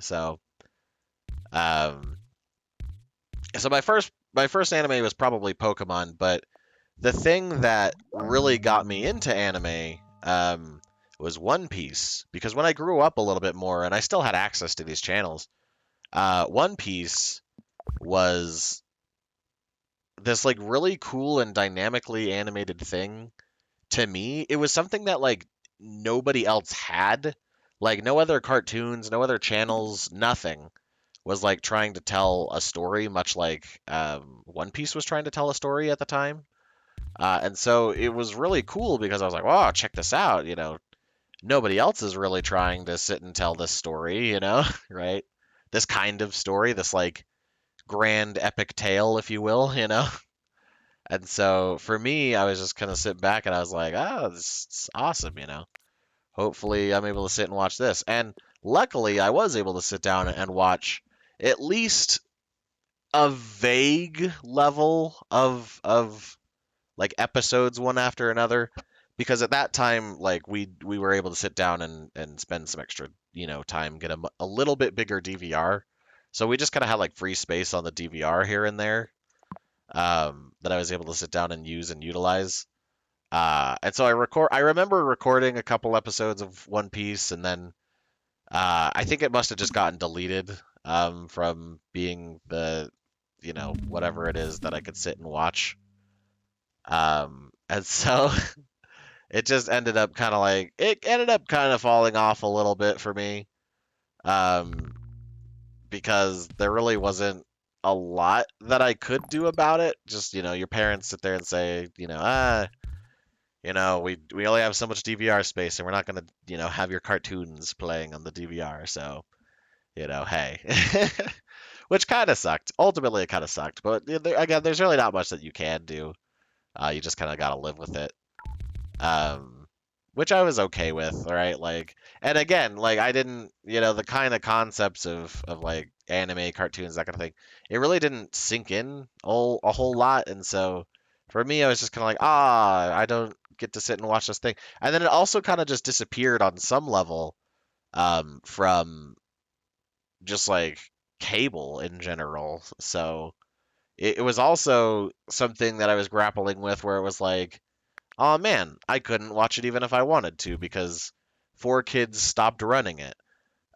Um, so my first anime was probably Pokemon, but the thing that really got me into anime was One Piece because when I grew up a little bit more and I still had access to these channels, One Piece was this like really cool and dynamically animated thing. To me, it was something that like nobody else had. Like no other cartoons, no other channels, nothing was like trying to tell a story, much like One Piece was trying to tell a story at the time. And so it was really cool because I was like, "Wow, check this out!" Nobody else is really trying to sit and tell this story, right? This kind of story, this like grand epic tale, if you will, you know? And so for me, I was just kind of sitting back and I was like, oh, this is awesome, you know? Hopefully I'm able to sit and watch this. And luckily, I was able to sit down and watch at least a vague level of like episodes one after another, because at that time like we were able to sit down and spend some extra time, get a little bit bigger DVR, so we just kind of had like free space on the DVR here and there, that I was able to sit down and use and utilize. And so I remember recording a couple episodes of One Piece, and then I think it must have just gotten deleted, from being the whatever it is that I could sit and watch. And so it just ended up kind of falling off a little bit for me, um, because there really wasn't a lot that I could do about it. Just, your parents sit there and say, we only have so much DVR space and we're not going to, have your cartoons playing on the DVR. So, hey, which kind of sucked. Ultimately, it kind of sucked. But again, there's really not much that you can do. You just kind of got to live with it. Um, which I was okay with, right? Like, and again, like I didn't, the kind of concepts of like anime, cartoons, that kind of thing, it really didn't sink in a whole lot. And so for me, I was just kind of like, I don't get to sit and watch this thing. And then it also kind of just disappeared on some level, from just like cable in general. So it was also something that I was grappling with, where it was like, oh man, I couldn't watch it even if I wanted to because 4Kids stopped running it.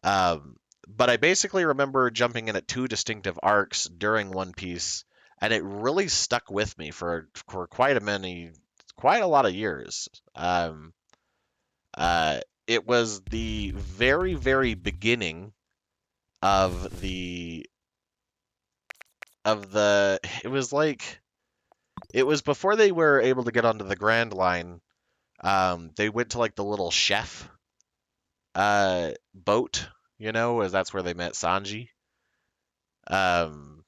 But I basically remember jumping in at two distinctive arcs during One Piece, and it really stuck with me for quite a lot of years. It was the very, very beginning of it was like, it was before they were able to get onto the Grand Line. They went to like the little chef boat, as that's where they met Sanji. Um,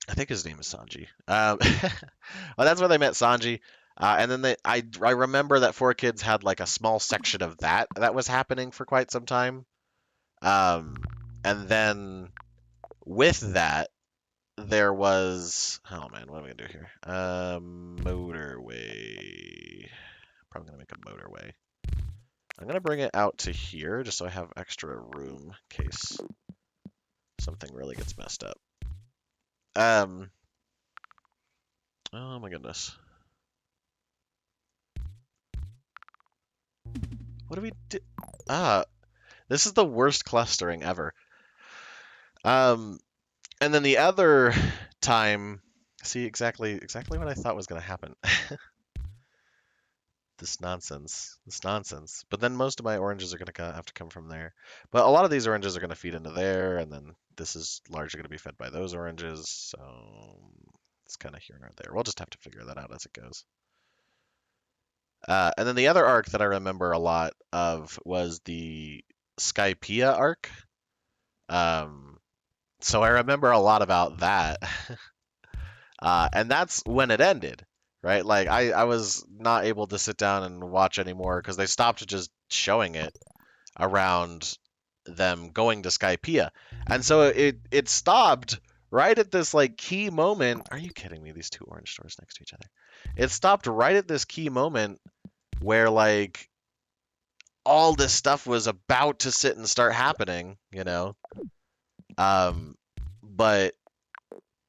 I think his name is Sanji. Well, that's where they met Sanji. And then I remember that 4Kids had like a small section of that was happening for quite some time. Um, and then with that, there was, oh man, what am I gonna do here? Motorway. Probably gonna make a motorway. I'm gonna bring it out to here just so I have extra room in case something really gets messed up. Oh my goodness. What do we do? This is the worst clustering ever. And then the other time, see exactly what I thought was gonna happen. This nonsense. But then most of my oranges are gonna have to come from there. But a lot of these oranges are gonna feed into there, and then this is largely gonna be fed by those oranges. So it's kind of here and there. We'll just have to figure that out as it goes. And then the other arc that I remember a lot of was the Skypia arc. So I remember a lot about that. And that's when it ended, right? Like I was not able to sit down and watch anymore because they stopped just showing it around them going to Skypia. And so it stopped right at this like key moment. Are you kidding me? These two orange stores next to each other. It stopped right at this key moment where like all this stuff was about to sit and start happening, but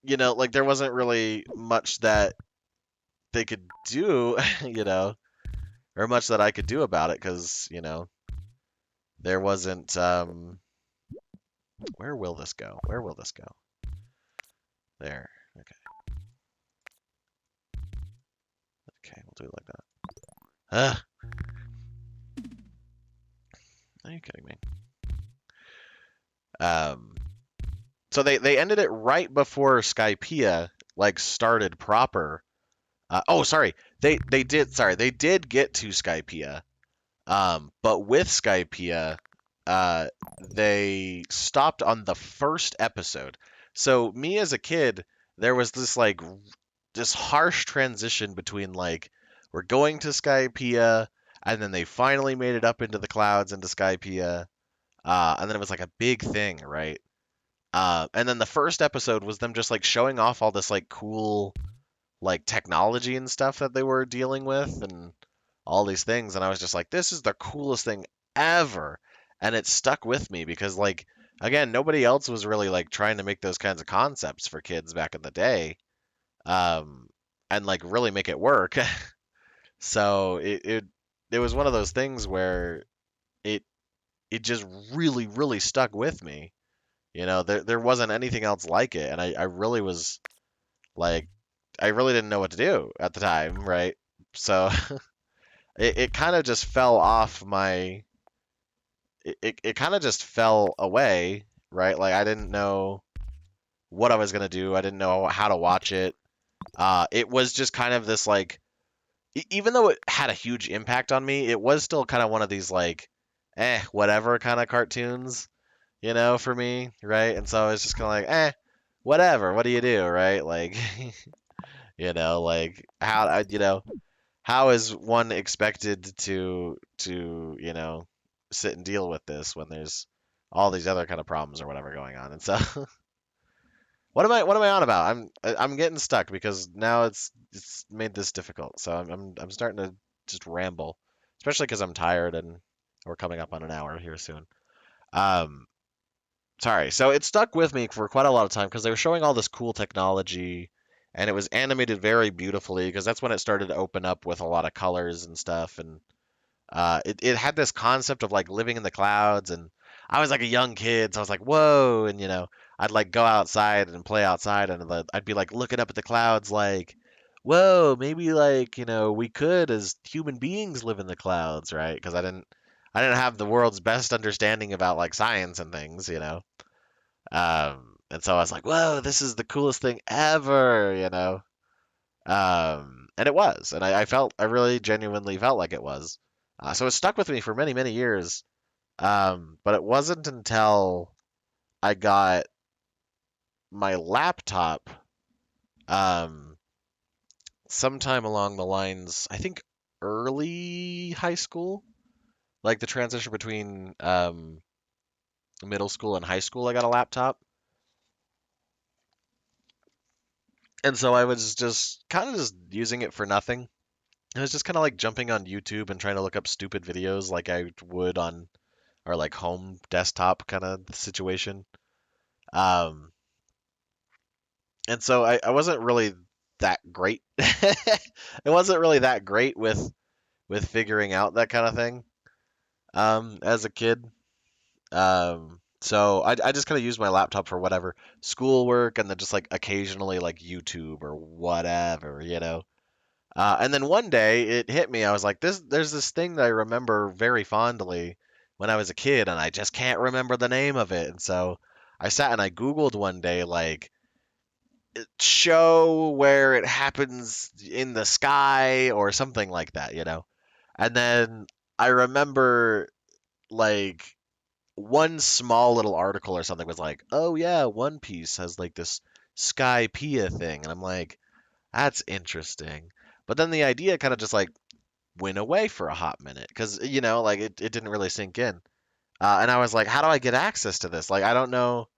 like there wasn't really much that they could do, or much that I could do about it because, there wasn't where will this go? Where will this go? There. Okay. Okay, we'll do it like that. Are you kidding me? So they ended it right before Skypia like started proper. Sorry. They did get to Skypia. But with Skypia, they stopped on the first episode. So me as a kid, there was this harsh transition between like we're going to Skypia, and then they finally made it up into the clouds into Skypia, and then it was like a big thing, right? And then the first episode was them just like showing off all this like cool like technology and stuff that they were dealing with and all these things, and I was just like, this is the coolest thing ever. And it stuck with me because like again, nobody else was really like trying to make those kinds of concepts for kids back in the day. Um and like really make it work. So it was one of those things where it it just really stuck with me. There wasn't anything else like it, and I really was like, I really didn't know what to do at the time, right? So it kind of just fell off my, it kind of just fell away, right? Like I didn't know what I was gonna do. I didn't know how to watch it. It was just kind of this like, even though it had a huge impact on me, it was still kind of one of these like, whatever kind of cartoons, for me, right? And so I was just kind of like, whatever. What do you do, right? Like, like how is one expected to sit and deal with this when there's all these other kind of problems or whatever going on? And so, what am I on about? I'm getting stuck because now it's made this difficult. So I'm starting to just ramble, especially because I'm tired and we're coming up on an hour here soon. Um, Sorry. So it stuck with me for quite a lot of time because they were showing all this cool technology, and it was animated very beautifully because that's when it started to open up with a lot of colors and stuff. And it had this concept of like living in the clouds. And I was like a young kid, so I was like, whoa. And I'd like go outside and play outside, and I'd be like looking up at the clouds, like, whoa, maybe like we could as human beings live in the clouds, right? Because I didn't have the world's best understanding about like science and things. And so I was like, whoa, this is the coolest thing ever. And it was, and I really genuinely felt like it was. So it stuck with me for many, many years. But it wasn't until I got my laptop, um, sometime along the lines, I think early high school, like the transition between middle school and high school, I got a laptop. And so I was just kind of just using it for nothing. I was just kind of like jumping on YouTube and trying to look up stupid videos like I would on our like home desktop kind of situation. Um, and so I wasn't really that great. It wasn't really that great with figuring out that kind of thing as a kid. So I just kind of used my laptop for whatever schoolwork and then just like occasionally like YouTube or whatever. And then one day it hit me. I was like, there's this thing that I remember very fondly when I was a kid, and I just can't remember the name of it. And so I sat and I Googled one day, like, show where it happens in the sky or something like that. And then I remember, like, one small little article or something was like, oh, yeah, One Piece has, like, this Skypia thing. And I'm like, that's interesting. But then the idea kind of just like went away for a hot minute because like it didn't really sink in. And I was like, how do I get access to this? Like I don't know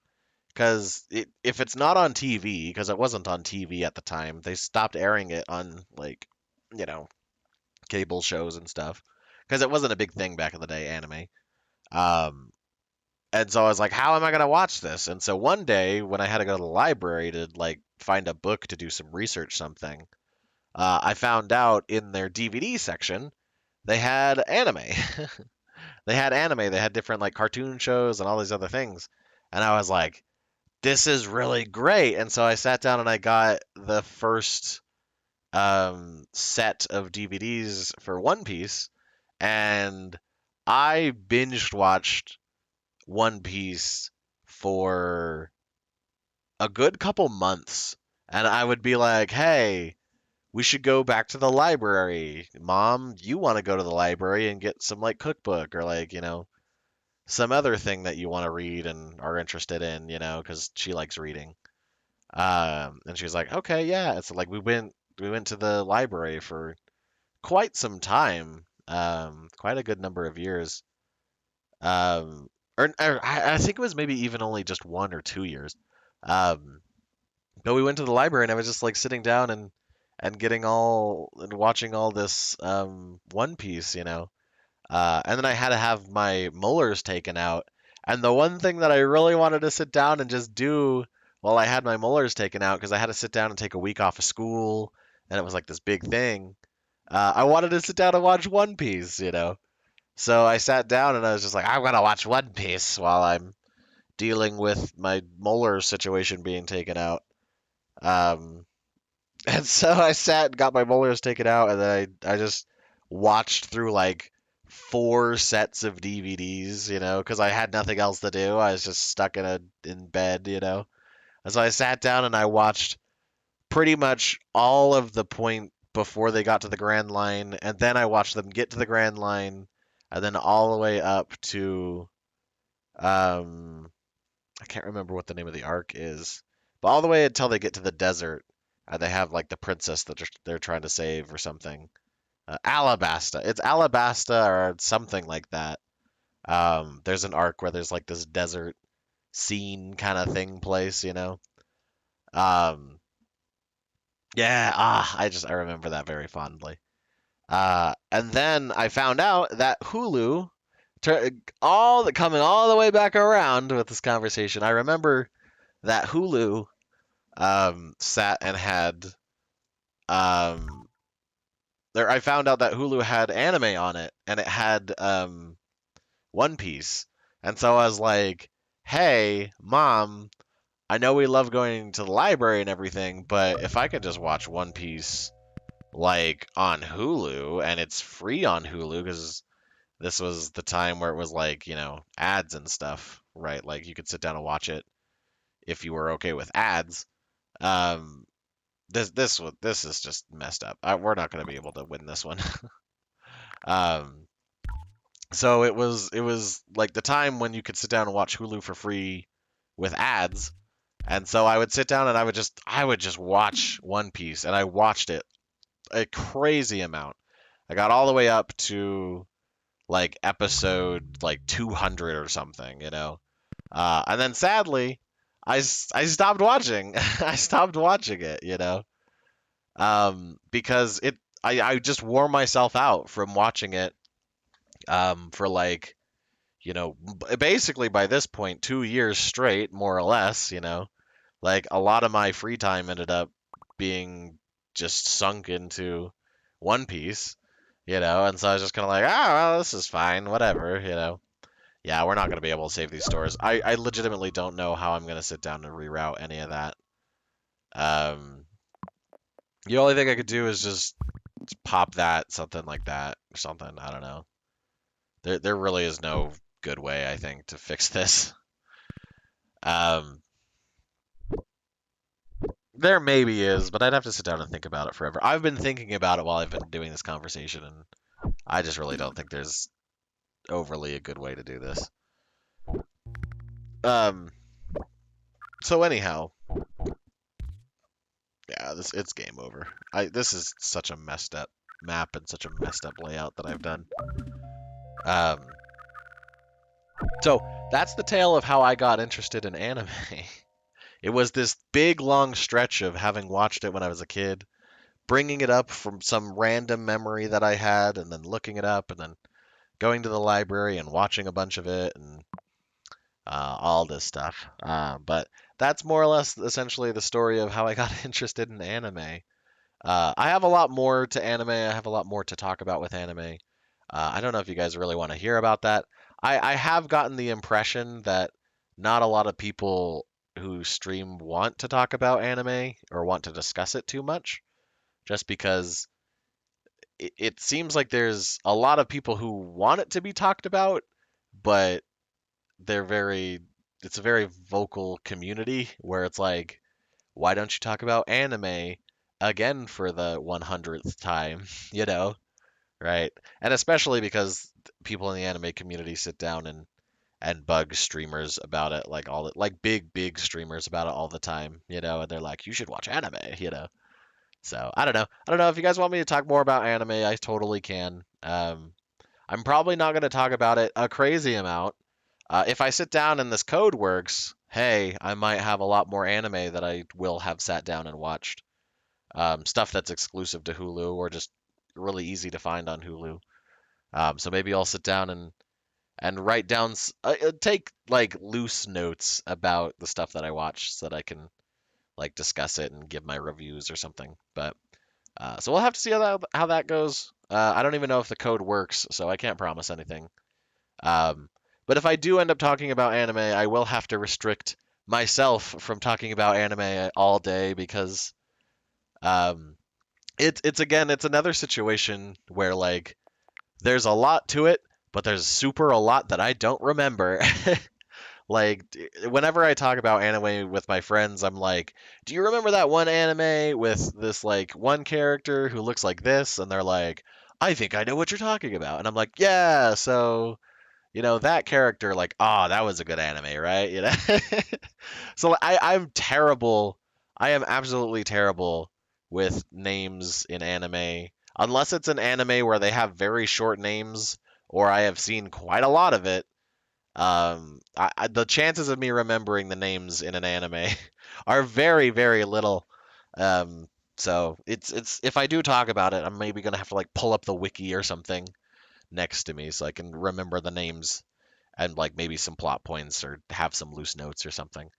because if it's not on TV, because it wasn't on TV at the time, they stopped airing it on like you know cable shows and stuff because it wasn't a big thing back in the day, anime. Um, and so I was like, how am I gonna watch this? And so one day when I had to go to the library to like find a book to do some research something, I found out in their DVD section they had anime. They had anime. They had different like cartoon shows and all these other things. And I was like, this is really great. And so I sat down and I got the first set of DVDs for One Piece, and I binged watched One Piece for a good couple months. And I would be like, hey, we should go back to the library. Mom, you want to go to the library and get some like cookbook or like, some other thing that you want to read and are interested in, because she likes reading. And she was like, okay, yeah. And so like we went to the library for quite some time, quite a good number of years. Um, or I think it was maybe even only just 1 or 2 years. Um, but we went to the library and I was just like sitting down and getting all and watching all this One Piece, and then I had to have my molars taken out. And the one thing that I really wanted to sit down and just do while I had my molars taken out, because I had to sit down and take a week off of school, and it was like this big thing. I wanted to sit down and watch One Piece. So I sat down and I was just like, I'm gonna watch One Piece while I'm dealing with my molar situation being taken out. Um, and so I sat and got my molars taken out, and then I just watched through like 4 sets of DVDs, because I had nothing else to do. I was just stuck in bed. And so I sat down and I watched pretty much all of the point before they got to the Grand Line, and then I watched them get to the Grand Line, and then all the way up to um I can't remember what the name of the arc is, but all the way until they get to the desert, and they have like the princess that they're trying to save or something. Alabasta. It's Alabasta or something like that. There's an arc where there's like this desert scene kind of thing place. Um, yeah, I remember that very fondly. And then I found out that Hulu, coming all the way back around with this conversation. I remember that Hulu sat and had um there. I found out that Hulu had anime on it, and it had One Piece, and so I was like, "Hey, mom, I know we love going to the library and everything, but if I could just watch One Piece like on Hulu, and it's free on Hulu because this was the time where it was like, ads and stuff, right? Like you could sit down and watch it if you were okay with ads. Um, this is just messed up. We're not going to be able to win this one. um, so it was like the time when you could sit down and watch Hulu for free with ads, and so I would sit down and I would just watch One Piece, and I watched it a crazy amount. I got all the way up to like episode like 200 or something. And then sadly, I stopped watching. I stopped watching it. Because I just wore myself out from watching it for like, basically by this point 2 years straight, more or less. Like a lot of my free time ended up being just sunk into One Piece. And so I was just kind of like, well, this is fine, whatever. Yeah, we're not going to be able to save these stores. I legitimately don't know how I'm going to sit down and reroute any of that. Um, the only thing I could do is just pop that, something like that, or something. I don't know. There really is no good way, I think, to fix this. Um, there maybe is, but I'd have to sit down and think about it forever. I've been thinking about it while I've been doing this conversation, and I just really don't think there's overly a good way to do this. Um, so anyhow, yeah, it's game over. This is such a messed up map and such a messed up layout that I've done. Um, so that's the tale of how I got interested in anime. It was this big long stretch of having watched it when I was a kid, bringing it up from some random memory that I had, and then looking it up, and then going to the library and watching a bunch of it, and all this stuff. But that's more or less essentially the story of how I got interested in anime. I have a lot more to anime. I have a lot more to talk about with anime. I don't know if you guys really want to hear about that. I have gotten the impression that not a lot of people who stream want to talk about anime or want to discuss it too much, just because it seems like there's a lot of people who want it to be talked about, but they're very, it's a very vocal community where it's like, why don't you talk about anime again for the 100th time, you know? Right? And especially because people in the anime community sit down and bug streamers about it, like like big streamers about it all the time, and they're like, you should watch anime. So I don't know. I don't know if you guys want me to talk more about anime, I totally can. I'm probably not going to talk about it a crazy amount. If I sit down and this code works, hey, I might have a lot more anime that I will have sat down and watched. Stuff that's exclusive to Hulu or just really easy to find on Hulu. So maybe I'll sit down and write down, take like loose notes about the stuff that I watch so that I can like discuss it and give my reviews or something. But so we'll have to see how that goes. I don't even know if the code works, so I can't promise anything. Um, but if I do end up talking about anime, I will have to restrict myself from talking about anime all day because um, it's another situation where like there's a lot to it, but there's super a lot that I don't remember. Like, whenever I talk about anime with my friends, I'm like, "Do you remember that one anime with this like one character who looks like this?" And they're like, "I think I know what you're talking about." And I'm like, "Yeah, so that character, like, that was a good anime, right?" So I'm terrible. I am absolutely terrible with names in anime, unless it's an anime where they have very short names, or I have seen quite a lot of it. The chances of me remembering the names in an anime are very, very little. Um, so it's if I do talk about it, I'm maybe gonna have to like pull up the wiki or something next to me so I can remember the names and like maybe some plot points or have some loose notes or something.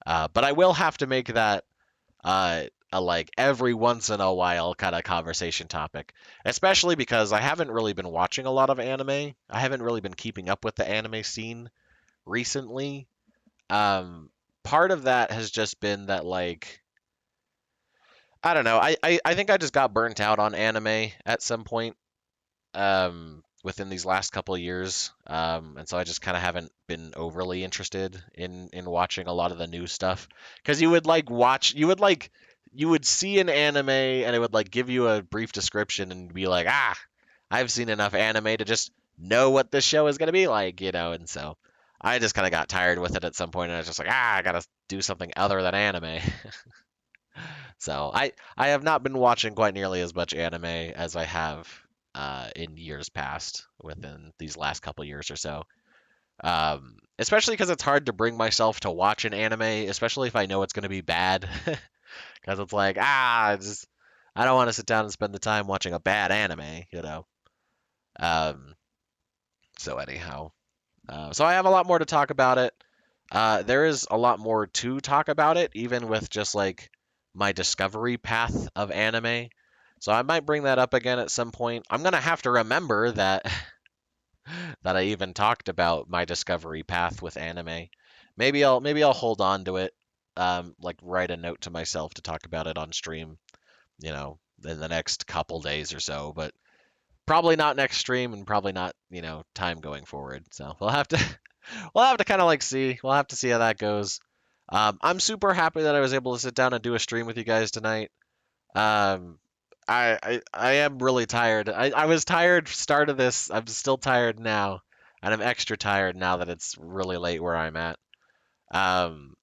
But I will have to make that a like every once in a while kind of conversation topic, especially because I haven't really been watching a lot of anime. I haven't really been keeping up with the anime scene recently. Um, Part of that has just been that like I don't know. I think I just got burnt out on anime at some point within these last couple of years, and so I just kind of haven't been overly interested in watching a lot of the new stuff because you would see an anime and it would like give you a brief description and be like, I've seen enough anime to just know what this show is gonna be like. And so I just kind of got tired with it at some point, and I was just like, I gotta do something other than anime. So I have not been watching quite nearly as much anime as I have in years past within these last couple years or so. Especially because it's hard to bring myself to watch an anime, especially if I know it's going to be bad. Because it's like, I don't want to sit down and spend the time watching a bad anime. Um, so anyhow, so I have a lot more to talk about it. There is a lot more to talk about it, even with just like my discovery path of anime. So I might bring that up again at some point. I'm gonna have to remember that that I even talked about my discovery path with anime. Maybe I'll hold on to it. Like write a note to myself to talk about it on stream, in the next couple days or so. But probably not next stream, and probably not, time going forward. So we'll have to kind of like see. We'll have to see how that goes. I'm super happy that I was able to sit down and do a stream with you guys tonight. Um, I am really tired. I was tired start of this. I'm still tired now, and I'm extra tired now that it's really late where I'm at.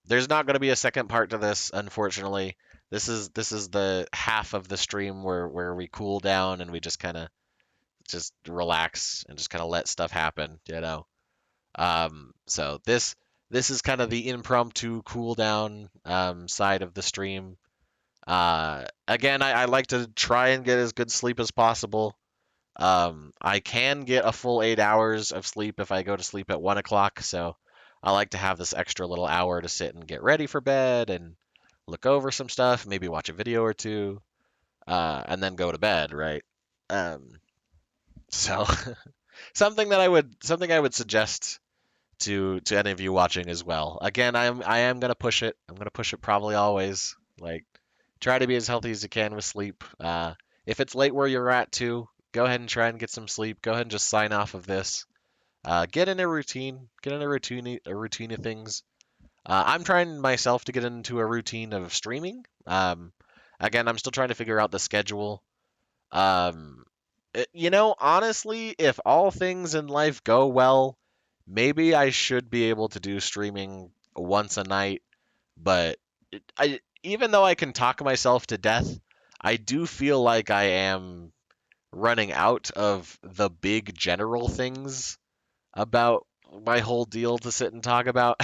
There's not going to be a second part to this, unfortunately. This is the half of the stream where we cool down and we just kind of just relax and just kind of let stuff happen. So this is kind of the impromptu cool down side of the stream. Again, I like to try and get as good sleep as possible. I can get a full 8 hours of sleep if I go to sleep at 1 o'clock. So I like to have this extra little hour to sit and get ready for bed and look over some stuff, maybe watch a video or two, and then go to bed, right? So something I would suggest to any of you watching as well. Again, I am gonna push it. I'm gonna push it probably always. Like try to be as healthy as you can with sleep. If it's late where you're at too, go ahead and try and get some sleep. Go ahead and just sign off of this. Get in a routine. Get in a routine of things. I'm trying myself to get into a routine of streaming. Again, I'm still trying to figure out the schedule. Honestly, if all things in life go well, maybe I should be able to do streaming once a night, but even though I can talk myself to death, I do feel like I am running out of the big general things about my whole deal to sit and talk about.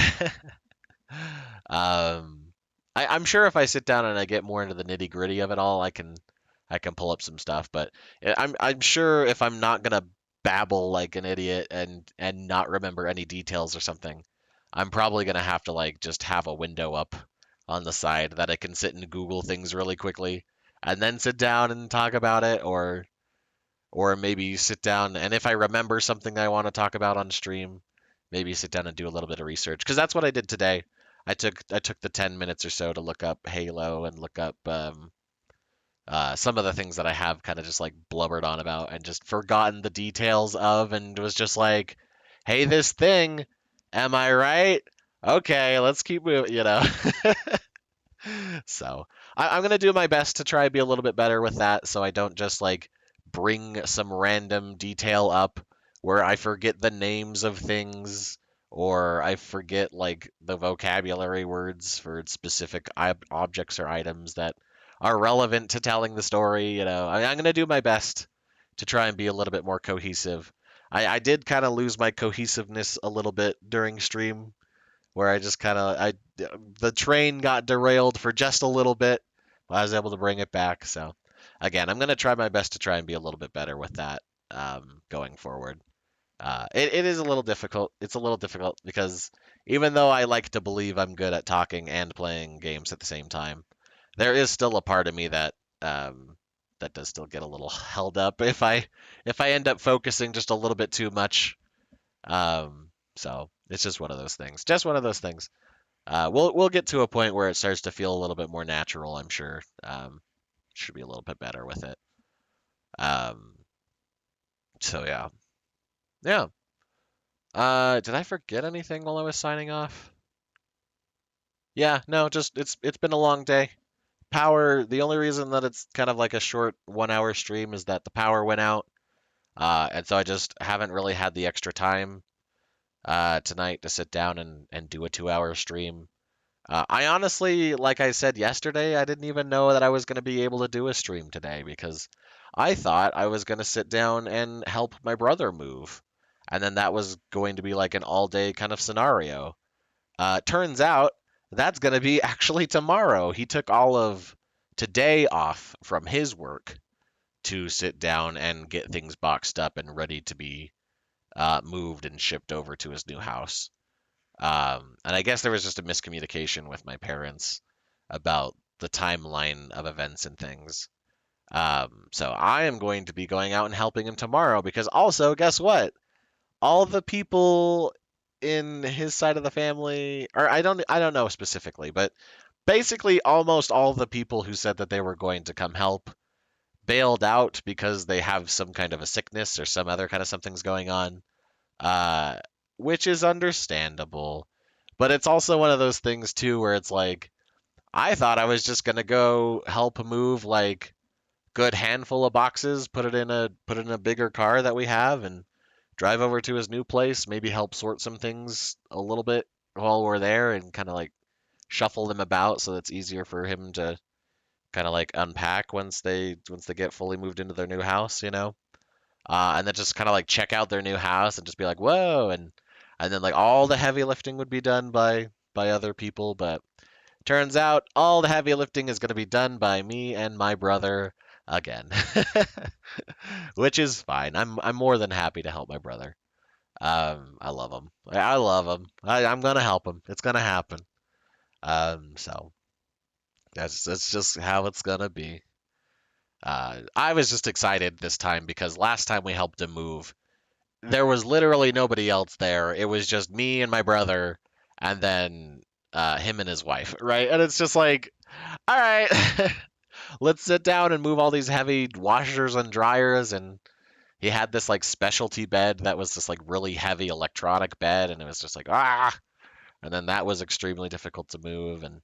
um, I'm sure if I sit down and I get more into the nitty gritty of it all, I can pull up some stuff. But I'm sure if I'm not gonna babble like an idiot and not remember any details or something, I'm probably gonna have to like just have a window up on the side that I can sit and Google things really quickly and then sit down and talk about it, or maybe sit down and if I remember something I want to talk about on stream, maybe sit down and do a little bit of research because that's what I did today. I took the 10 minutes or so to look up Halo and look up some of the things that I have kind of just like blubbered on about and just forgotten the details of and was just like, hey, this thing, am I right? Okay, let's keep moving. So I'm gonna do my best to try and be a little bit better with that, so I don't just like bring some random detail up where I forget the names of things or I forget like the vocabulary words for specific objects or items that are relevant to telling the story. I'm gonna do my best to try and be a little bit more cohesive. I did kind of lose my cohesiveness a little bit during stream where I just kind of I the train got derailed for just a little bit. I was able to bring it back. So again, I'm gonna try my best to try and be a little bit better with that going forward. It is a little difficult. It's a little difficult because even though I like to believe I'm good at talking and playing games at the same time, there is still a part of me that does still get a little held up if I end up focusing just a little bit too much. So it's just one of those things. Just one of those things. We'll get to a point where it starts to feel a little bit more natural. I'm sure. Should be a little bit better with it. Um, so yeah, yeah. Did I forget anything while I was signing off? Yeah, no, just it's been a long day. Power. The only reason that it's kind of like a short 1 hour stream is that the power went out, and so I just haven't really had the extra time tonight to sit down and do a 2 hour stream. I honestly, like I said yesterday, I didn't even know that I was going to be able to do a stream today because I thought I was going to sit down and help my brother move. And then that was going to be like an all day kind of scenario. Turns out that's going to be actually tomorrow. He took all of today off from his work to sit down and get things boxed up and ready to be moved and shipped over to his new house. And I guess there was just a miscommunication with my parents about the timeline of events and things. So I am going to be going out and helping him tomorrow because also, guess what? All the people in his side of the family, or I don't know specifically, but basically almost all the people who said that they were going to come help bailed out because they have some kind of a sickness or some other kind of something's going on. Uh, which is understandable. But it's also one of those things too where it's like I thought I was just gonna go help move like good handful of boxes, put it in a bigger car that we have and drive over to his new place, maybe help sort some things a little bit while we're there and kind of like shuffle them about so that's easier for him to kind of like unpack once they get fully moved into their new house. And then just kind of like check out their new house and just be like, whoa, and then like all the heavy lifting would be done by other people, but turns out all the heavy lifting is going to be done by me and my brother again, which is fine. I'm more than happy to help my brother. I love him. I love him. I'm gonna help him. It's gonna happen. So that's just how it's gonna be. I was just excited this time because last time we helped him move, there was literally nobody else there. It was just me and my brother, and then him and his wife, right? And it's just like, all right, let's sit down and move all these heavy washers and dryers. And he had this like specialty bed that was this like really heavy electronic bed, and it was just like ah. And then that was extremely difficult to move, and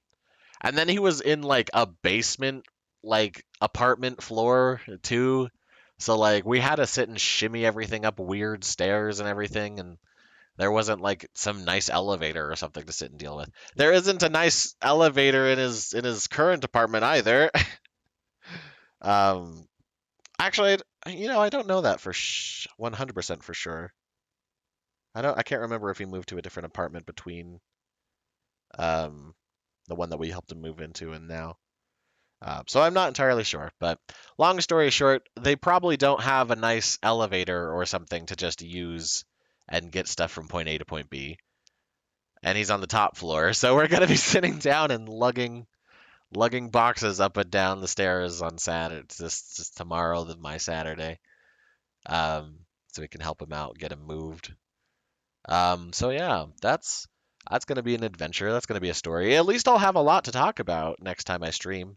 then he was in like a basement like apartment floor too. So like we had to sit and shimmy everything up weird stairs and everything, and There wasn't like some nice elevator or something to sit and deal with. There isn't a nice elevator in his current apartment either. Um, actually, I don't know that for 100% for sure. I can't remember if he moved to a different apartment between um the one that we helped him move into and now. So I'm not entirely sure, but long story short, they probably don't have a nice elevator or something to just use and get stuff from point A to point B. And he's on the top floor, so we're gonna be sitting down and lugging boxes up and down the stairs on Saturday. Just tomorrow, my Saturday, um, so we can help him out, get him moved. So yeah, that's gonna be an adventure. That's gonna be a story. At least I'll have a lot to talk about next time I stream.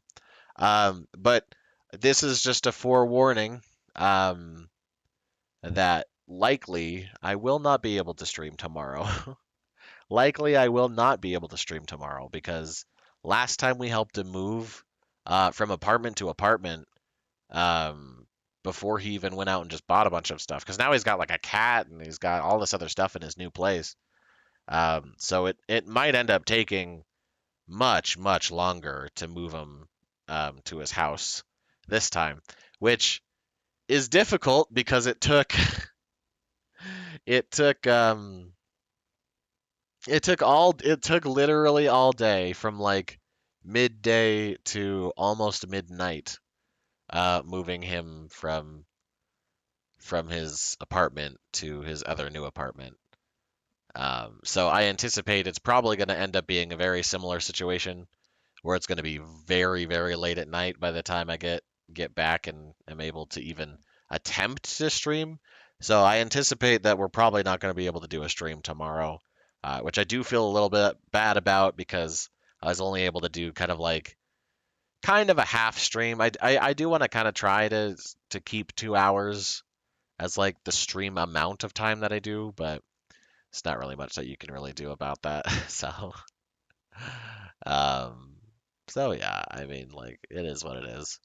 But this is just a forewarning um, that likely I will not be able to stream tomorrow. Likely I will not be able to stream tomorrow because last time we helped him move from apartment to apartment um, before he even went out and just bought a bunch of stuff, because now he's got like a cat and he's got all this other stuff in his new place. So it might end up taking much, much longer to move him to his house this time, which is difficult because it took it took literally all day from like midday to almost midnight moving him from his apartment to his other new apartment. So I anticipate it's probably going to end up being a very similar situation where it's going to be very, very late at night by the time I get back and am able to even attempt to stream. So I anticipate that we're probably not going to be able to do a stream tomorrow, which I do feel a little bit bad about because I was only able to do kind of a half stream. I do want to kind of try to keep 2 hours as like the stream amount of time that I do, but it's not really much that you can really do about that. So um, so yeah, I mean, like it is what it is.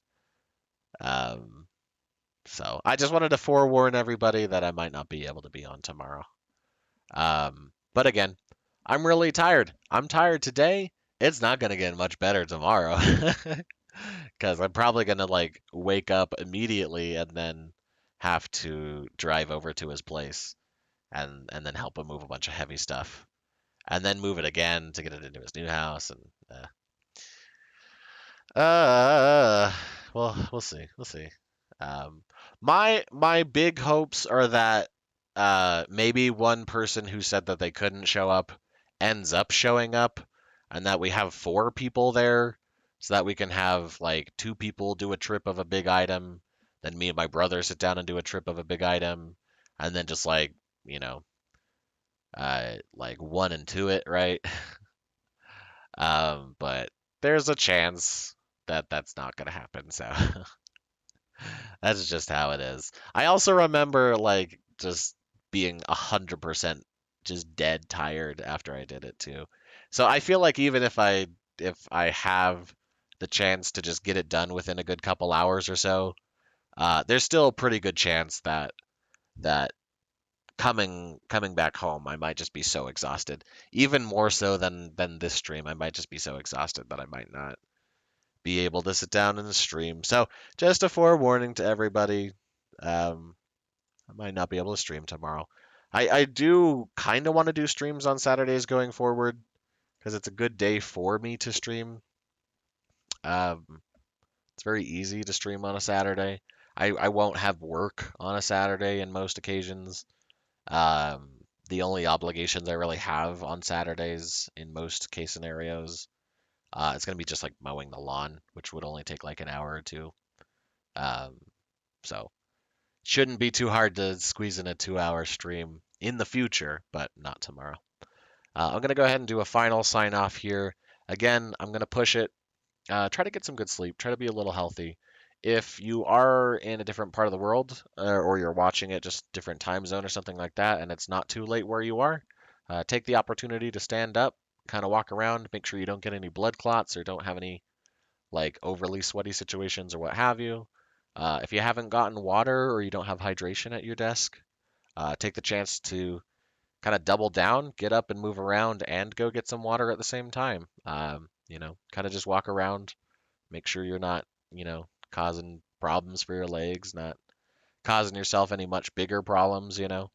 Um, so I just wanted to forewarn everybody that I might not be able to be on tomorrow. But again, I'm really tired. I'm tired today. It's not gonna get much better tomorrow because I'm probably gonna like wake up immediately and then have to drive over to his place and then help him move a bunch of heavy stuff and then move it again to get it into his new house and Uh, well, we'll see. We'll see. Um, my big hopes are that maybe one person who said that they couldn't show up ends up showing up, and that we have four people there, so that we can have like two people do a trip of a big item, then me and my brother sit down and do a trip of a big item, and then just like you know, like one and two it, right? But there's a chance that that's not gonna happen, so that's just how it is. I also remember like just being 100% just dead tired after I did it too. So I feel like even if I have the chance to just get it done within a good couple hours or so, there's still a pretty good chance that coming back home, I might just be so exhausted, even more so than this stream. I might just be so exhausted that I might not be able to sit down and stream. So just a forewarning to everybody. Um, I might not be able to stream tomorrow. I do kind of want to do streams on Saturdays going forward because it's a good day for me to stream. Um, it's very easy to stream on a Saturday. I won't have work on a Saturday in most occasions. Um, the only obligations I really have on Saturdays in most case scenarios, it's gonna be just like mowing the lawn, which would only take like an hour or two. Um, so shouldn't be too hard to squeeze in a 2 hour stream in the future, but not tomorrow. I'm gonna go ahead and do a final sign off here. Again, I'm gonna push it. Try to get some good sleep. Try to be a little healthy. If you are in a different part of the world, or you're watching it just different time zone or something like that, and it's not too late where you are, take the opportunity to stand up, kind of walk around, make sure you don't get any blood clots or don't have any like overly sweaty situations or what have you. If you haven't gotten water or you don't have hydration at your desk, take the chance to kind of double down, get up and move around, and go get some water at the same time. Kind of just walk around, make sure you're not, causing problems for your legs, not causing yourself any much bigger problems. So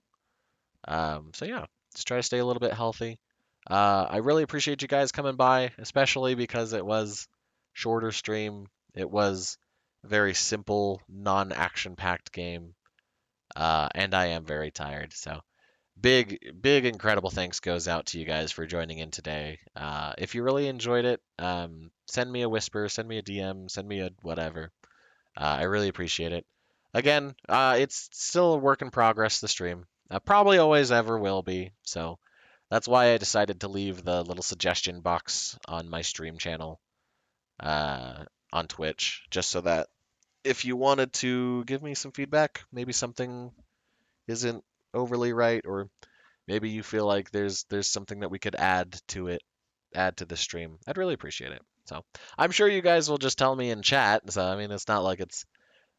yeah, just try to stay a little bit healthy. I really appreciate you guys coming by, especially because it was shorter stream. It was a very simple, non-action packed game, and I am very tired. So big, incredible thanks goes out to you guys for joining in today. If you really enjoyed it, send me a whisper, send me a DM, send me a whatever. I really appreciate it. Again, it's still a work in progress, the stream. Probably always ever will be. So that's why I decided to leave the little suggestion box on my stream channel on Twitch, just so that if you wanted to give me some feedback, maybe something isn't overly right, or maybe you feel like there's something that we could add to the stream, I'd really appreciate it. So I'm sure you guys will just tell me in chat. So I mean, it's not like it's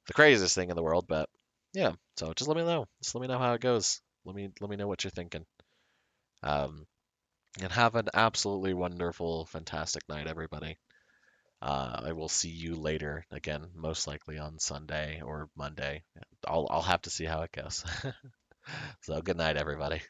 the craziest thing in the world, but yeah. So just let me know. Just let me know how it goes. Let me know what you're thinking. Um, and have an absolutely wonderful, fantastic night, everybody. I will see you later again, most likely on Sunday or Monday. I'll have to see how it goes. So good night, everybody.